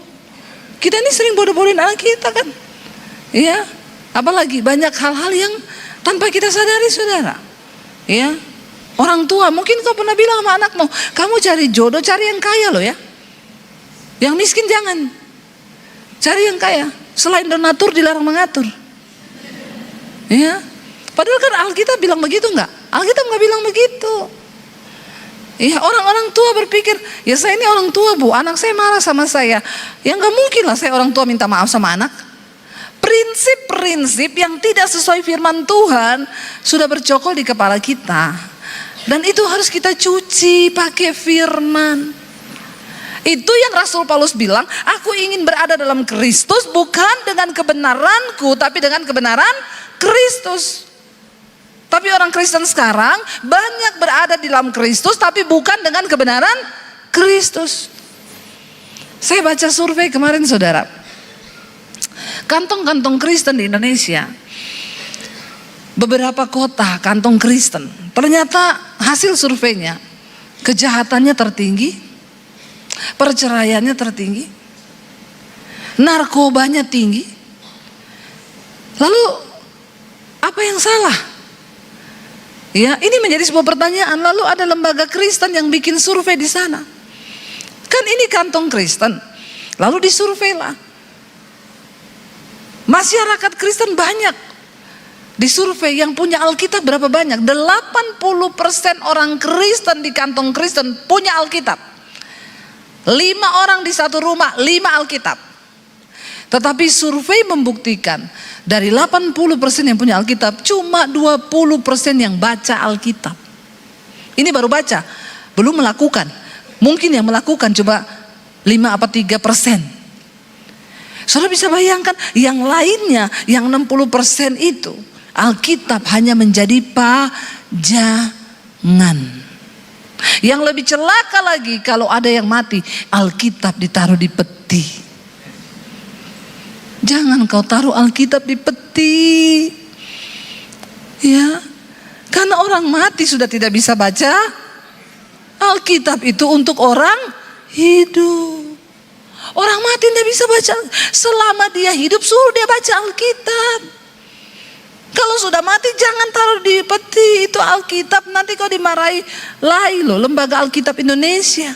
Kita ini sering bodoh-bodohin anak kita kan, ya. Apalagi banyak hal-hal yang tanpa kita sadari, saudara. Ya, orang tua mungkin kau pernah bilang sama anakmu, kamu cari jodoh, cari yang kaya loh ya. Yang miskin jangan, cari yang kaya. Selain donatur dilarang mengatur. Ya, padahal kan Alkitab bilang begitu nggak? Alkitab nggak bilang begitu. Ya, orang-orang tua berpikir, ya saya ini orang tua bu, anak saya marah sama saya. Ya nggak mungkin lah saya orang tua minta maaf sama anak. Prinsip-prinsip yang tidak sesuai firman Tuhan sudah bercokol di kepala kita. Dan itu harus kita cuci pakai firman. Itu yang Rasul Paulus bilang, aku ingin berada dalam Kristus bukan dengan kebenaranku, tapi dengan kebenaran Kristus. Tapi orang Kristen sekarang banyak berada di dalam Kristus tapi bukan dengan kebenaran Kristus. Saya baca survei kemarin saudara. Kantong-kantong Kristen di Indonesia, beberapa kota kantong Kristen, ternyata hasil surveinya kejahatannya tertinggi, perceraiannya tertinggi, narkobanya tinggi. Lalu apa yang salah? Ya, ini menjadi sebuah pertanyaan. Lalu ada lembaga Kristen yang bikin survei di sana. Kan ini kantong Kristen. Lalu disurvei lah. Masyarakat Kristen banyak. Disurvei yang punya Alkitab berapa banyak? 80% orang Kristen di kantong Kristen punya Alkitab. 5 orang di satu rumah, 5 Alkitab. Tetapi survei membuktikan dari 80% yang punya Alkitab, cuma 20% yang baca Alkitab. Ini baru baca, belum melakukan. Mungkin yang melakukan coba 5 apa 3%. Saudara bisa bayangkan yang lainnya, yang 60% itu Alkitab hanya menjadi pajangan. Yang lebih celaka lagi kalau ada yang mati, Alkitab ditaruh di peti. Jangan kau taruh Alkitab di peti. Ya, karena orang mati sudah tidak bisa baca Alkitab, itu untuk orang hidup. Orang mati tidak bisa baca. Selama dia hidup suruh dia baca Alkitab. Kalau sudah mati jangan taruh di peti itu Alkitab, nanti kau dimarahi LAI loh, Lembaga Alkitab Indonesia.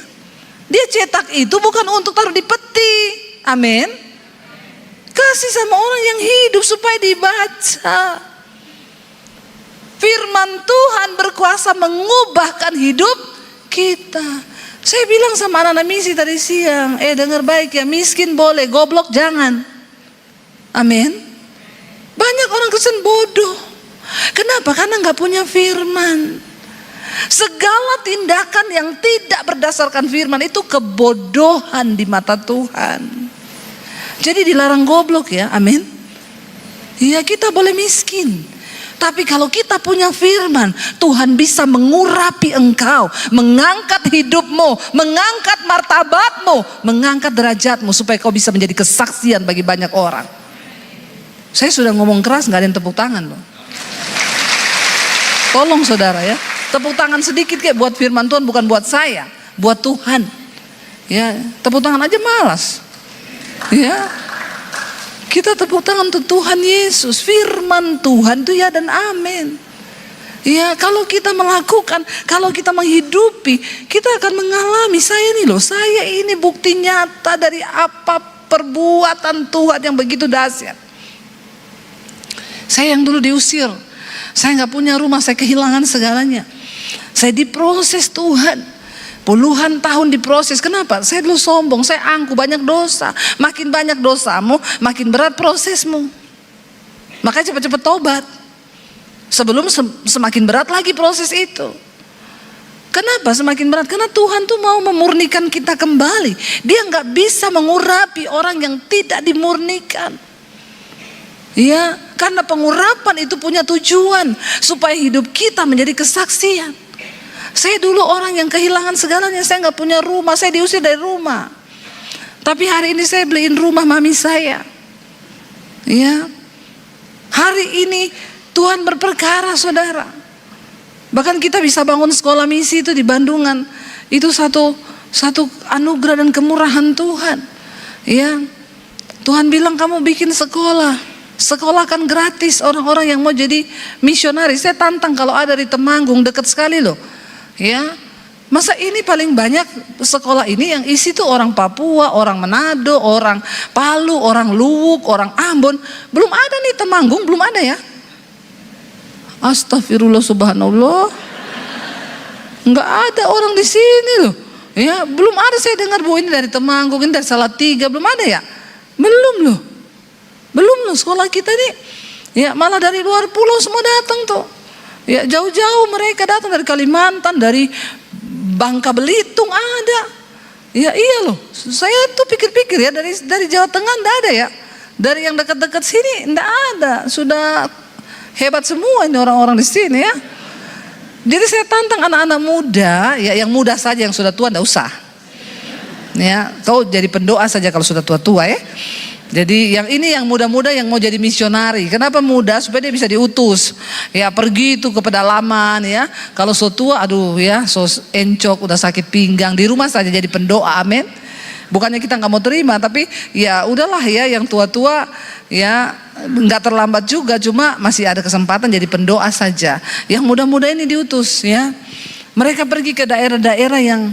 Dia cetak itu bukan untuk taruh di peti. Amin. Kasih sama orang yang hidup supaya dibaca. Firman Tuhan berkuasa mengubahkan hidup kita. Saya bilang sama anak-anak misi tadi siang, dengar baik ya, miskin boleh, goblok jangan. Amin. Banyak orang Kristen bodoh. Kenapa? Karena nggak punya firman. Segala tindakan yang tidak berdasarkan firman itu kebodohan di mata Tuhan. Jadi dilarang goblok ya, amin. Ya kita boleh miskin, tapi kalau kita punya firman, Tuhan bisa mengurapi engkau, mengangkat hidupmu, mengangkat martabatmu, mengangkat derajatmu supaya kau bisa menjadi kesaksian bagi banyak orang. Saya sudah ngomong keras, nggak ada yang tepuk tangan loh. Tolong saudara ya, tepuk tangan sedikit kayak buat firman Tuhan, bukan buat saya, buat Tuhan. Ya, tepuk tangan aja malas. Ya, kita tepuk tangan untuk Tuhan Yesus. Firman Tuhan itu ya dan amin. Ya, kalau kita melakukan, kalau kita menghidupi, kita akan mengalami. Saya ini bukti nyata dari apa perbuatan Tuhan yang begitu dahsyat. Saya yang dulu diusir, saya nggak punya rumah, saya kehilangan segalanya. Saya diproses Tuhan. Puluhan tahun diproses. Kenapa? Saya dulu sombong, saya angkuh, banyak dosa. Makin banyak dosamu, makin berat prosesmu. Makanya cepat-cepat tobat. Sebelum semakin berat lagi proses itu. Kenapa semakin berat? Karena Tuhan tuh mau memurnikan kita kembali. Dia nggak bisa mengurapi orang yang tidak dimurnikan. Ya, karena pengurapan itu punya tujuan supaya hidup kita menjadi kesaksian. Saya dulu orang yang kehilangan segalanya, saya nggak punya rumah, saya diusir dari rumah. Tapi hari ini saya beliin rumah mami saya. Ya, hari ini Tuhan berperkara, saudara. Bahkan kita bisa bangun sekolah misi itu di Bandungan. Itu satu anugerah dan kemurahan Tuhan. Ya, Tuhan bilang kamu bikin sekolah. Sekolah kan gratis, orang-orang yang mau jadi misionaris. Saya tantang kalau ada di Temanggung, dekat sekali loh. Ya, masa ini paling banyak sekolah ini yang isi tuh orang Papua, orang Manado, orang Palu, orang Luwuk, orang Ambon. Belum ada nih Temanggung, belum ada ya. Astagfirullah, subhanallah. Enggak ada orang di sini loh. Ya, belum ada saya dengar bu ini dari Temanggung, ini dari Salatiga, belum ada ya? Belum loh. Belum loh sekolah kita nih. Ya, malah dari luar pulau semua datang tuh. Ya, jauh-jauh mereka datang dari Kalimantan, dari Bangka Belitung ada. Ya iya loh. Saya tuh pikir-pikir ya dari Jawa Tengah enggak ada ya. Dari yang dekat-dekat sini enggak ada. Sudah hebat semua ini orang-orang di sini ya. Jadi saya tantang anak-anak muda, ya yang muda saja, yang sudah tua enggak usah. Ya, kau jadi pendoa saja kalau sudah tua-tua ya. Jadi yang ini yang muda-muda yang mau jadi misionari. Kenapa muda? Supaya dia bisa diutus. Ya pergi itu ke pedalaman ya. Kalau so tua, aduh ya, so encok, udah sakit pinggang, di rumah saja jadi pendoa, amin. Bukannya kita nggak mau terima, tapi ya udahlah ya, yang tua-tua ya nggak terlambat juga, cuma masih ada kesempatan jadi pendoa saja. Yang muda-muda ini diutus ya. Mereka pergi ke daerah-daerah yang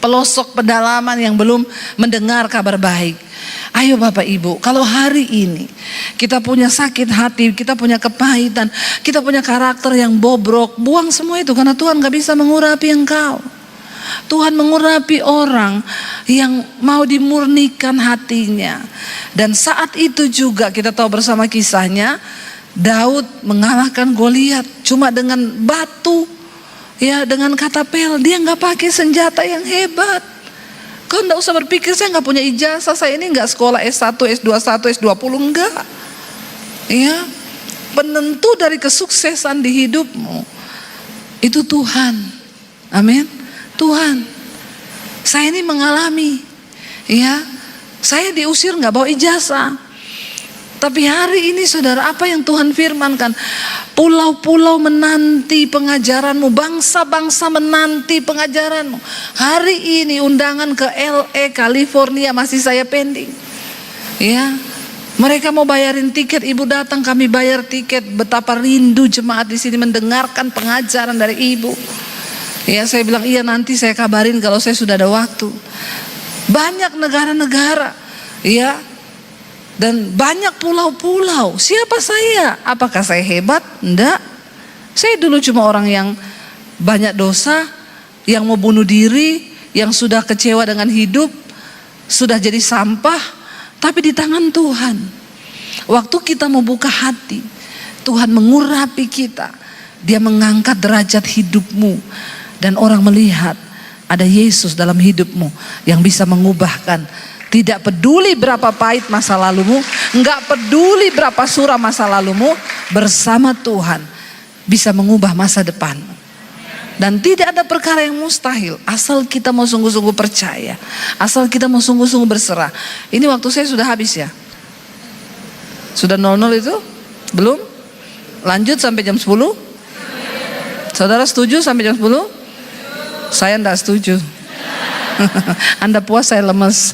pelosok pedalaman yang belum mendengar kabar baik. Ayo Bapak Ibu, kalau hari ini kita punya sakit hati, kita punya kepahitan, kita punya karakter yang bobrok, buang semua itu, karena Tuhan gak bisa mengurapi engkau. Tuhan mengurapi orang yang mau dimurnikan hatinya. Dan saat itu juga kita tahu bersama kisahnya, Daud mengalahkan Goliat cuma dengan batu, ya dengan katapel. Dia gak pakai senjata yang hebat. Kau enggak usah berpikir saya enggak punya ijazah, saya ini enggak sekolah S1, S21, S20, enggak. Ya, penentu dari kesuksesan di hidupmu itu Tuhan. Amin. Tuhan. Saya ini mengalami, ya, saya diusir enggak bawa ijazah. Tapi hari ini saudara, apa yang Tuhan firmankan? Pulau-pulau menanti pengajaranmu, bangsa-bangsa menanti pengajaranmu. Hari ini undangan ke LA, California masih saya pending. Ya, mereka mau bayarin tiket, ibu datang, kami bayar tiket. Betapa rindu jemaat di sini mendengarkan pengajaran dari ibu. Ya, saya bilang iya nanti saya kabarin kalau saya sudah ada waktu. Banyak negara-negara, ya. Dan banyak pulau-pulau. Siapa saya? Apakah saya hebat? Enggak. Saya dulu cuma orang yang banyak dosa, yang mau bunuh diri, yang sudah kecewa dengan hidup, sudah jadi sampah, tapi di tangan Tuhan. Waktu kita mau buka hati, Tuhan mengurapi kita. Dia mengangkat derajat hidupmu, dan orang melihat ada Yesus dalam hidupmu yang bisa mengubahkan. Tidak peduli berapa pahit masa lalumu, enggak peduli berapa suram masa lalumu, bersama Tuhan bisa mengubah masa depan. Dan tidak ada perkara yang mustahil, asal kita mau sungguh-sungguh percaya, asal kita mau sungguh-sungguh berserah. Ini waktu saya sudah habis ya. Sudah 00 itu? Belum? Lanjut sampai jam 10? Saudara setuju sampai jam 10? Saya enggak setuju. Anda puas, saya lemes.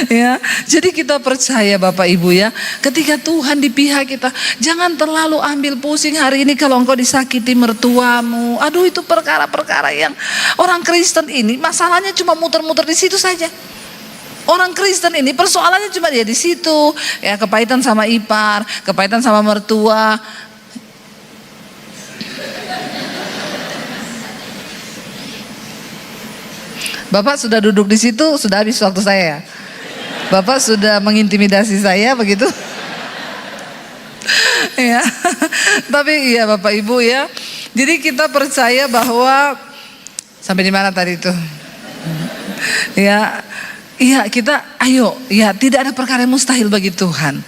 Ya, jadi kita percaya Bapak Ibu ya, ketika Tuhan di pihak kita, jangan terlalu ambil pusing hari ini kalau engkau disakiti mertuamu. Aduh, itu perkara-perkara yang orang Kristen ini masalahnya cuma muter-muter di situ saja. Orang Kristen ini persoalannya cuma dia di situ, ya kepahitan sama ipar, kepahitan sama mertua. Bapak sudah duduk di situ, sudah habis waktu saya. Bapak sudah mengintimidasi saya begitu. Ya. Tapi iya Bapak Ibu ya. Jadi kita percaya bahwa sampai di mana tadi itu? Ya. Iya, kita ayo, ya tidak ada perkara yang mustahil bagi Tuhan.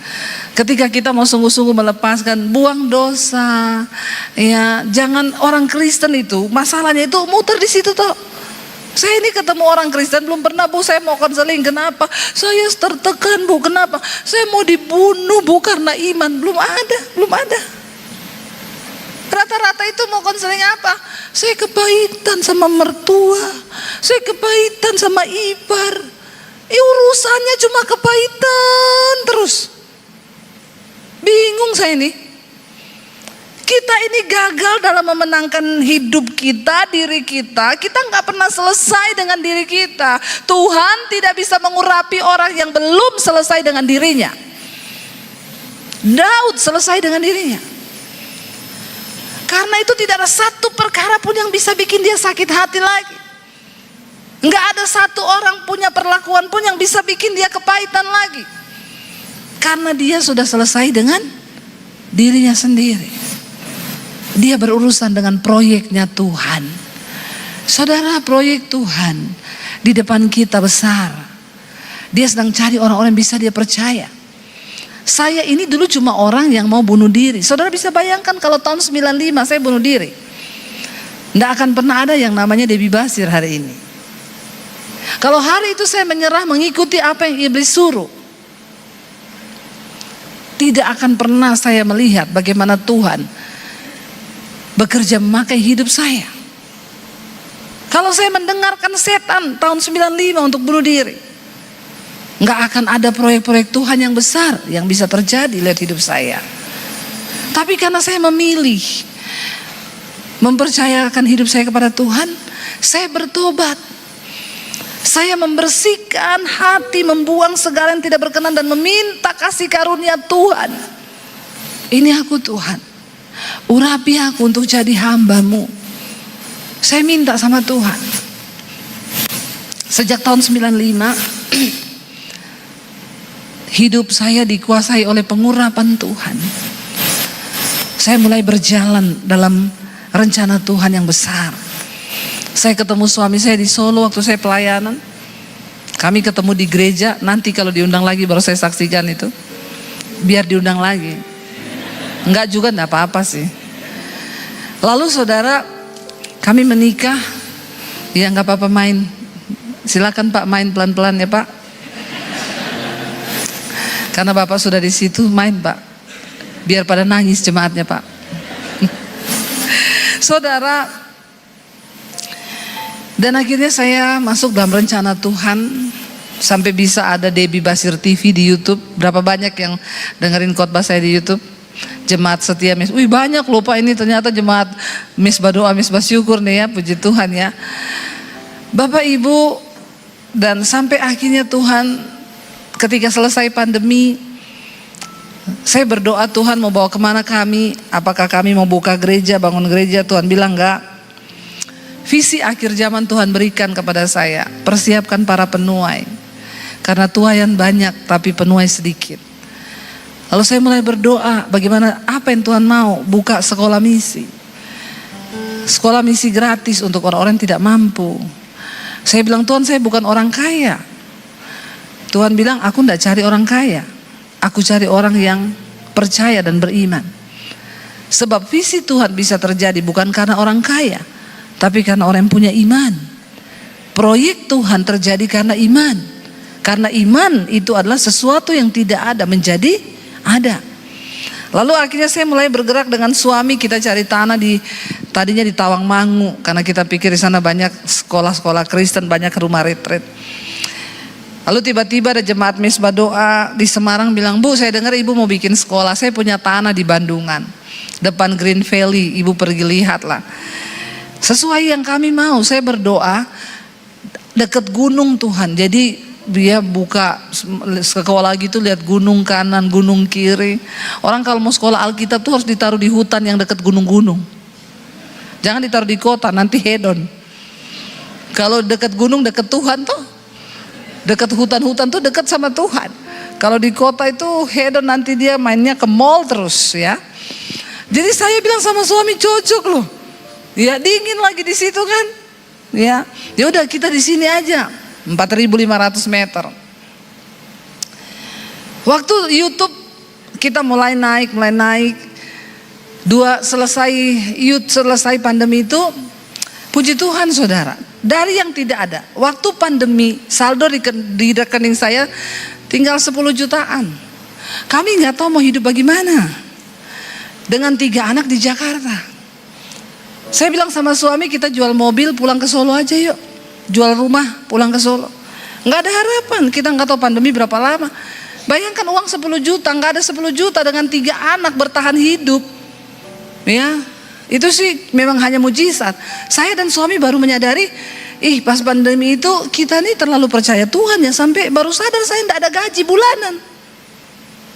Ketika kita mau sungguh-sungguh melepaskan, buang dosa. Ya, jangan orang Kristen itu masalahnya itu muter di situ toh. Saya ini ketemu orang Kristen belum pernah, Bu, saya mau konseling, kenapa? Saya tertekan, Bu, kenapa? Saya mau dibunuh, Bu, karena iman. Belum ada. Rata-rata itu mau konseling apa? Saya kepahitan sama mertua, saya kepahitan sama ipar. Urusannya cuma kepahitan terus. Bingung saya ini. Kita ini gagal dalam memenangkan hidup kita, diri kita. Kita nggak pernah selesai dengan diri kita. Tuhan tidak bisa mengurapi orang yang belum selesai dengan dirinya. Daud selesai dengan dirinya. Karena itu tidak ada satu perkara pun yang bisa bikin dia sakit hati lagi. Nggak ada satu orang punya perlakuan pun yang bisa bikin dia kepahitan lagi. Karena dia sudah selesai dengan dirinya sendiri. Dia berurusan dengan proyeknya Tuhan. Saudara, proyek Tuhan di depan kita besar. Dia sedang cari orang-orang yang bisa dia percaya. Saya ini dulu cuma orang yang mau bunuh diri. Saudara bisa bayangkan kalau tahun 95 saya bunuh diri. Tidak akan pernah ada yang namanya Debbie Basir hari ini. Kalau hari itu saya menyerah mengikuti apa yang iblis suruh, tidak akan pernah saya melihat bagaimana Tuhan bekerja memakai hidup saya. Kalau saya mendengarkan setan tahun 95 untuk bunuh diri, nggak akan ada proyek-proyek Tuhan yang besar yang bisa terjadi lewat hidup saya. Tapi karena saya memilih mempercayakan hidup saya kepada Tuhan, saya bertobat. Saya membersihkan hati, membuang segala yang tidak berkenan dan meminta kasih karunia Tuhan. Ini aku Tuhan, urapi aku untuk jadi hamba-Mu. Saya minta sama Tuhan. Sejak tahun 95 hidup saya dikuasai oleh pengurapan Tuhan. Saya mulai berjalan dalam rencana Tuhan yang besar. Saya ketemu suami saya di Solo waktu saya pelayanan. Kami ketemu di gereja. Nanti kalau diundang lagi baru saya saksikan itu. Biar diundang lagi. Enggak juga, enggak apa-apa sih. Lalu saudara, kami menikah. Ya enggak apa-apa main. Silakan Pak, main pelan-pelan ya Pak. Karena Bapak sudah di situ, main Pak. Biar pada nangis jemaatnya Pak. Saudara, dan akhirnya saya masuk dalam rencana Tuhan. Sampai bisa ada Debbie Basir TV di YouTube. Berapa banyak yang dengerin khotbah saya di YouTube? Jemaat setia Mis. Wih banyak loh Pak, ini ternyata jemaat Misbah doa, Misbah syukur nih ya. Puji Tuhan ya. Bapak Ibu, dan sampai akhirnya Tuhan ketika selesai pandemi, saya berdoa Tuhan mau bawa kemana kami. Apakah kami mau buka gereja, bangun gereja? Tuhan bilang enggak. Visi akhir zaman Tuhan berikan kepada saya, persiapkan para penuai. Karena tuaian banyak tapi penuai sedikit. Lalu saya mulai berdoa, bagaimana, apa yang Tuhan mau? Buka sekolah misi. Sekolah misi gratis untuk orang-orang yang tidak mampu. Saya bilang, Tuhan saya bukan orang kaya. Tuhan bilang, aku tidak cari orang kaya. Aku cari orang yang percaya dan beriman. Sebab visi Tuhan bisa terjadi bukan karena orang kaya, tapi karena orang yang punya iman. Proyek Tuhan terjadi karena iman. Karena iman itu adalah sesuatu yang tidak ada menjadi ada. Lalu akhirnya saya mulai bergerak dengan suami, kita cari tanah tadinya di Tawangmangu, karena kita pikir di sana banyak sekolah-sekolah Kristen, banyak rumah retret. Lalu tiba-tiba ada jemaat Misbah Doa di Semarang bilang, "Bu, saya dengar ibu mau bikin sekolah, saya punya tanah di Bandungan, depan Green Valley, ibu pergi lihat lah." Sesuai yang kami mau, saya berdoa dekat gunung Tuhan. Jadi dia buka sekolah gitu, lihat gunung kanan, gunung kiri. Orang kalau mau sekolah Alkitab tuh harus ditaruh di hutan yang dekat gunung-gunung. Jangan ditaruh di kota, nanti hedon. Kalau dekat gunung dekat Tuhan tuh, dekat hutan-hutan tuh dekat sama Tuhan. Kalau di kota itu hedon, nanti dia mainnya ke mall terus ya. Jadi saya bilang sama suami, cocok loh. Ya dingin lagi di situ kan. Ya udah kita di sini aja. 4.500 meter. Waktu YouTube kita mulai naik. Selesai pandemi itu, puji Tuhan saudara, dari yang tidak ada, waktu pandemi saldo di rekening saya tinggal 10 jutaan. Kami nggak tahu mau hidup bagaimana dengan 3 anak di Jakarta. Saya bilang sama suami, kita jual mobil pulang ke Solo aja yuk, jual rumah pulang ke Solo. Nggak ada harapan, kita nggak tahu pandemi berapa lama. Bayangkan uang 10 juta, nggak ada 10 juta dengan 3 anak bertahan hidup. Ya, itu sih memang hanya mujizat. Saya dan suami baru menyadari, pas pandemi itu kita nih terlalu percaya Tuhan ya, sampai baru sadar saya tidak ada gaji bulanan.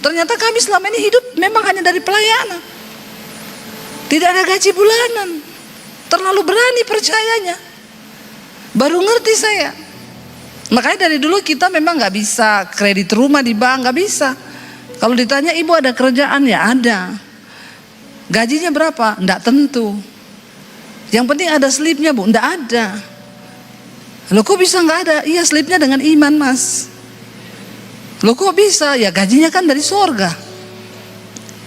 Ternyata kami selama ini hidup memang hanya dari pelayanan. Tidak ada gaji bulanan. Terlalu berani percayanya. Baru ngerti saya. Makanya dari dulu kita memang nggak bisa kredit rumah di bank, nggak bisa. Kalau ditanya ibu ada kerjaan, ya ada. Gajinya berapa? Nggak tentu. Yang penting ada slipnya bu, nggak ada. Loh kok bisa nggak ada? Iya slipnya dengan iman mas. Loh kok bisa? Ya gajinya kan dari sorga.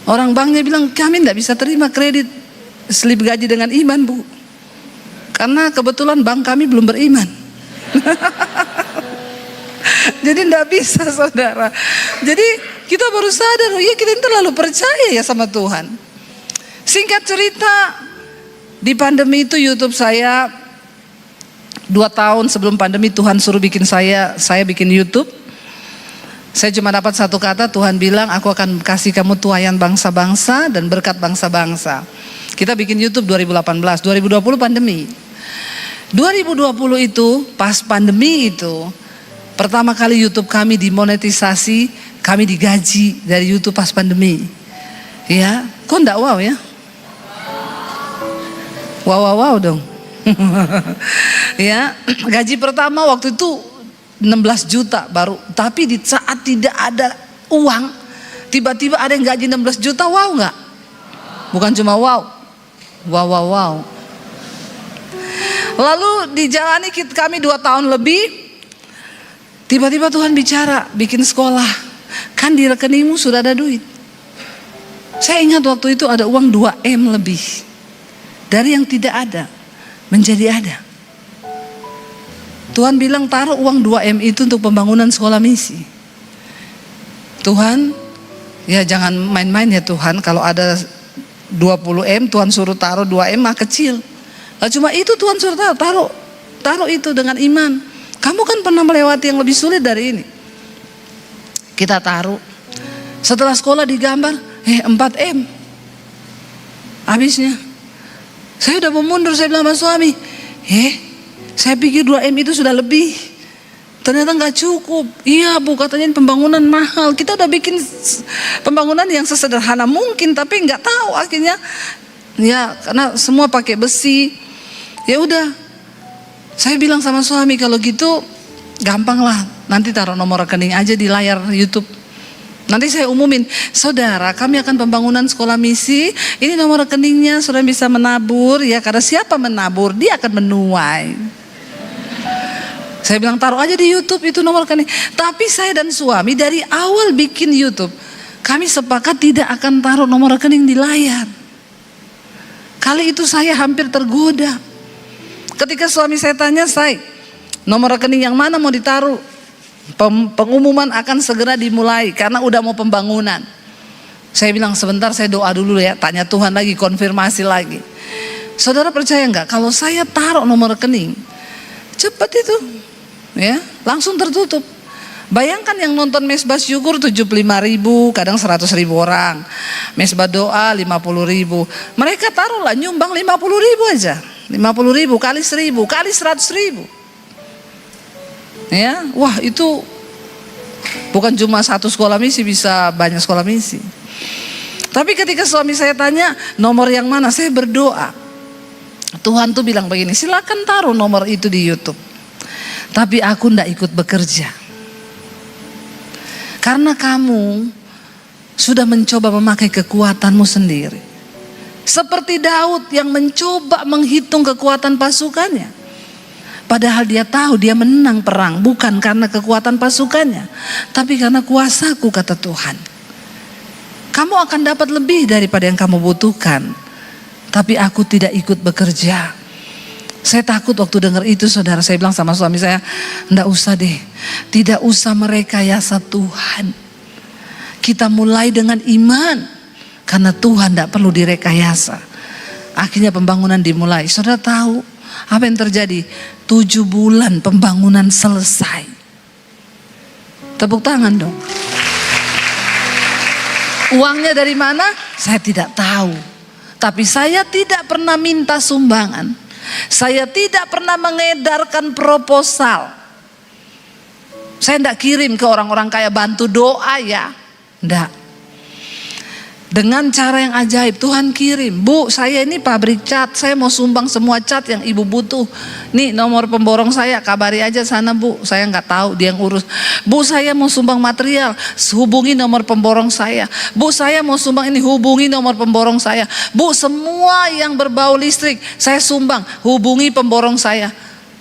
Orang banknya bilang kami nggak bisa terima kredit slip gaji dengan iman bu, karena kebetulan bank kami belum beriman. Jadi nggak bisa saudara. Jadi kita baru sadar, oh iya kita terlalu percaya ya sama Tuhan. Singkat cerita, di pandemi itu YouTube saya 2 tahun sebelum pandemi Tuhan suruh bikin saya bikin YouTube. Saya cuma dapat satu kata, Tuhan bilang aku akan kasih kamu tuayan bangsa-bangsa dan berkat bangsa-bangsa. Kita bikin YouTube 2018, 2020 pandemi. 2020 itu pas pandemi itu pertama kali YouTube kami dimonetisasi, kami digaji dari YouTube pas pandemi. Ya, kok enggak wow ya? Wow dong. Ya, gaji pertama waktu itu 16 juta baru, tapi di saat tidak ada uang, tiba-tiba ada yang gaji 16 juta, wow nggak? Bukan cuma wow. Lalu dijalani kami 2 tahun lebih, tiba-tiba Tuhan bicara, bikin sekolah, kan di rekeningmu sudah ada duit. Saya ingat waktu itu ada uang 2M lebih, dari yang tidak ada menjadi ada. Tuhan bilang taruh uang 2M itu untuk pembangunan sekolah misi. Tuhan, ya jangan main-main ya Tuhan, kalau ada 20M Tuhan suruh taruh 2M mah kecil. Nah, cuma itu Tuhan suruh taruh itu dengan iman. Kamu kan pernah melewati yang lebih sulit dari ini. Kita taruh. Setelah sekolah digambar, 4M. Habisnya. Saya udah mau mundur, saya bilang sama suami, saya pikir 2M itu sudah lebih. Ternyata nggak cukup. Iya bu, katanya pembangunan mahal. Kita udah bikin pembangunan yang sesederhana mungkin, tapi nggak tahu akhirnya. Ya karena semua pakai besi. Ya udah. Saya bilang sama suami, kalau gitu gampang lah. Nanti taruh nomor rekening aja di layar YouTube. Nanti saya umumin, saudara kami akan pembangunan sekolah misi, ini nomor rekeningnya, saudara bisa menabur ya, karena siapa menabur dia akan menuai. Saya bilang taruh aja di YouTube itu nomor rekening. Tapi saya dan suami dari awal bikin YouTube, kami sepakat tidak akan taruh nomor rekening di layar. Kali itu saya hampir tergoda. Ketika suami saya tanya, saya nomor rekening yang mana mau ditaruh? Pengumuman akan segera dimulai karena udah mau pembangunan. Saya bilang sebentar, saya doa dulu ya, tanya Tuhan lagi, konfirmasi lagi. Saudara percaya nggak kalau saya taruh nomor rekening, cepat itu, ya, langsung tertutup. Bayangkan yang nonton mesbah syukur 75.000, kadang 100.000 orang. Mesbah doa 50.000. Mereka taruhlah nyumbang 50.000 aja. 50.000 kali 1.000 kali 100.000. Ya, wah itu bukan cuma satu sekolah misi, bisa banyak sekolah misi. Tapi ketika suami saya tanya nomor yang mana, saya berdoa. Tuhan tuh bilang begini, silakan taruh nomor itu di YouTube. Tapi aku ndak ikut bekerja. Karena kamu sudah mencoba memakai kekuatanmu sendiri. Seperti Daud yang mencoba menghitung kekuatan pasukannya. Padahal dia tahu dia menang perang bukan karena kekuatan pasukannya, tapi karena kuasaku, kata Tuhan. Kamu akan dapat lebih daripada yang kamu butuhkan, tapi aku tidak ikut bekerja. Saya takut waktu dengar itu, saudara. Saya bilang sama suami saya, enggak usah deh, tidak usah merekayasa Tuhan. Kita mulai dengan iman, karena Tuhan enggak perlu direkayasa. Akhirnya pembangunan dimulai. Saudara tahu apa yang terjadi? 7 bulan pembangunan selesai. Tepuk tangan dong. Uangnya dari mana? Saya tidak tahu. Tapi saya tidak pernah minta sumbangan. Saya tidak pernah mengedarkan proposal. Saya tidak kirim ke orang-orang kaya, bantu doa ya. Tidak. Dengan cara yang ajaib Tuhan kirim. Bu, saya ini pabrik cat, saya mau sumbang semua cat yang ibu butuh. Nih nomor pemborong saya, kabari aja sana bu. Saya nggak tahu, dia yang urus. Bu, saya mau sumbang material, hubungi nomor pemborong saya. Bu, saya mau sumbang ini, hubungi nomor pemborong saya. Bu, semua yang berbau listrik saya sumbang, hubungi pemborong saya.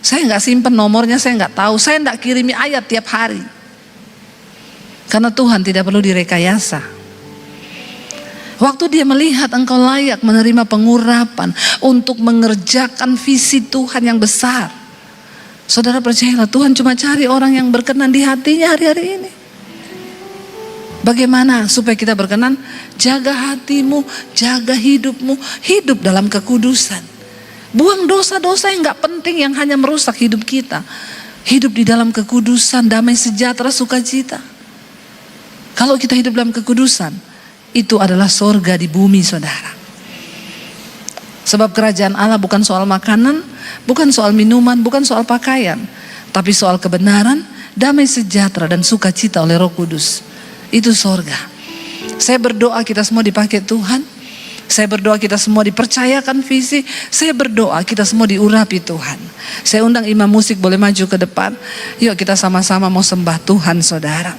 Saya nggak simpen nomornya, saya nggak tahu. Saya nggak kirimi ayat tiap hari. Karena Tuhan tidak perlu direkayasa. Waktu dia melihat engkau layak menerima pengurapan untuk mengerjakan visi Tuhan yang besar. Saudara percayalah, Tuhan cuma cari orang yang berkenan di hatinya hari-hari ini. Bagaimana supaya kita berkenan? Jaga hatimu, jaga hidupmu, hidup dalam kekudusan. Buang dosa-dosa yang gak penting, yang hanya merusak hidup kita. Hidup di dalam kekudusan, damai sejahtera, sukacita. Kalau kita hidup dalam kekudusan, itu adalah sorga di bumi, saudara. Sebab kerajaan Allah bukan soal makanan, bukan soal minuman, bukan soal pakaian, tapi soal kebenaran, damai sejahtera dan sukacita oleh Roh Kudus. Itu sorga. Saya berdoa kita semua dipakai Tuhan. Saya berdoa kita semua dipercayakan visi. Saya berdoa kita semua diurapi Tuhan. Saya undang imam musik boleh maju ke depan. Yuk kita sama-sama mau sembah Tuhan, saudara.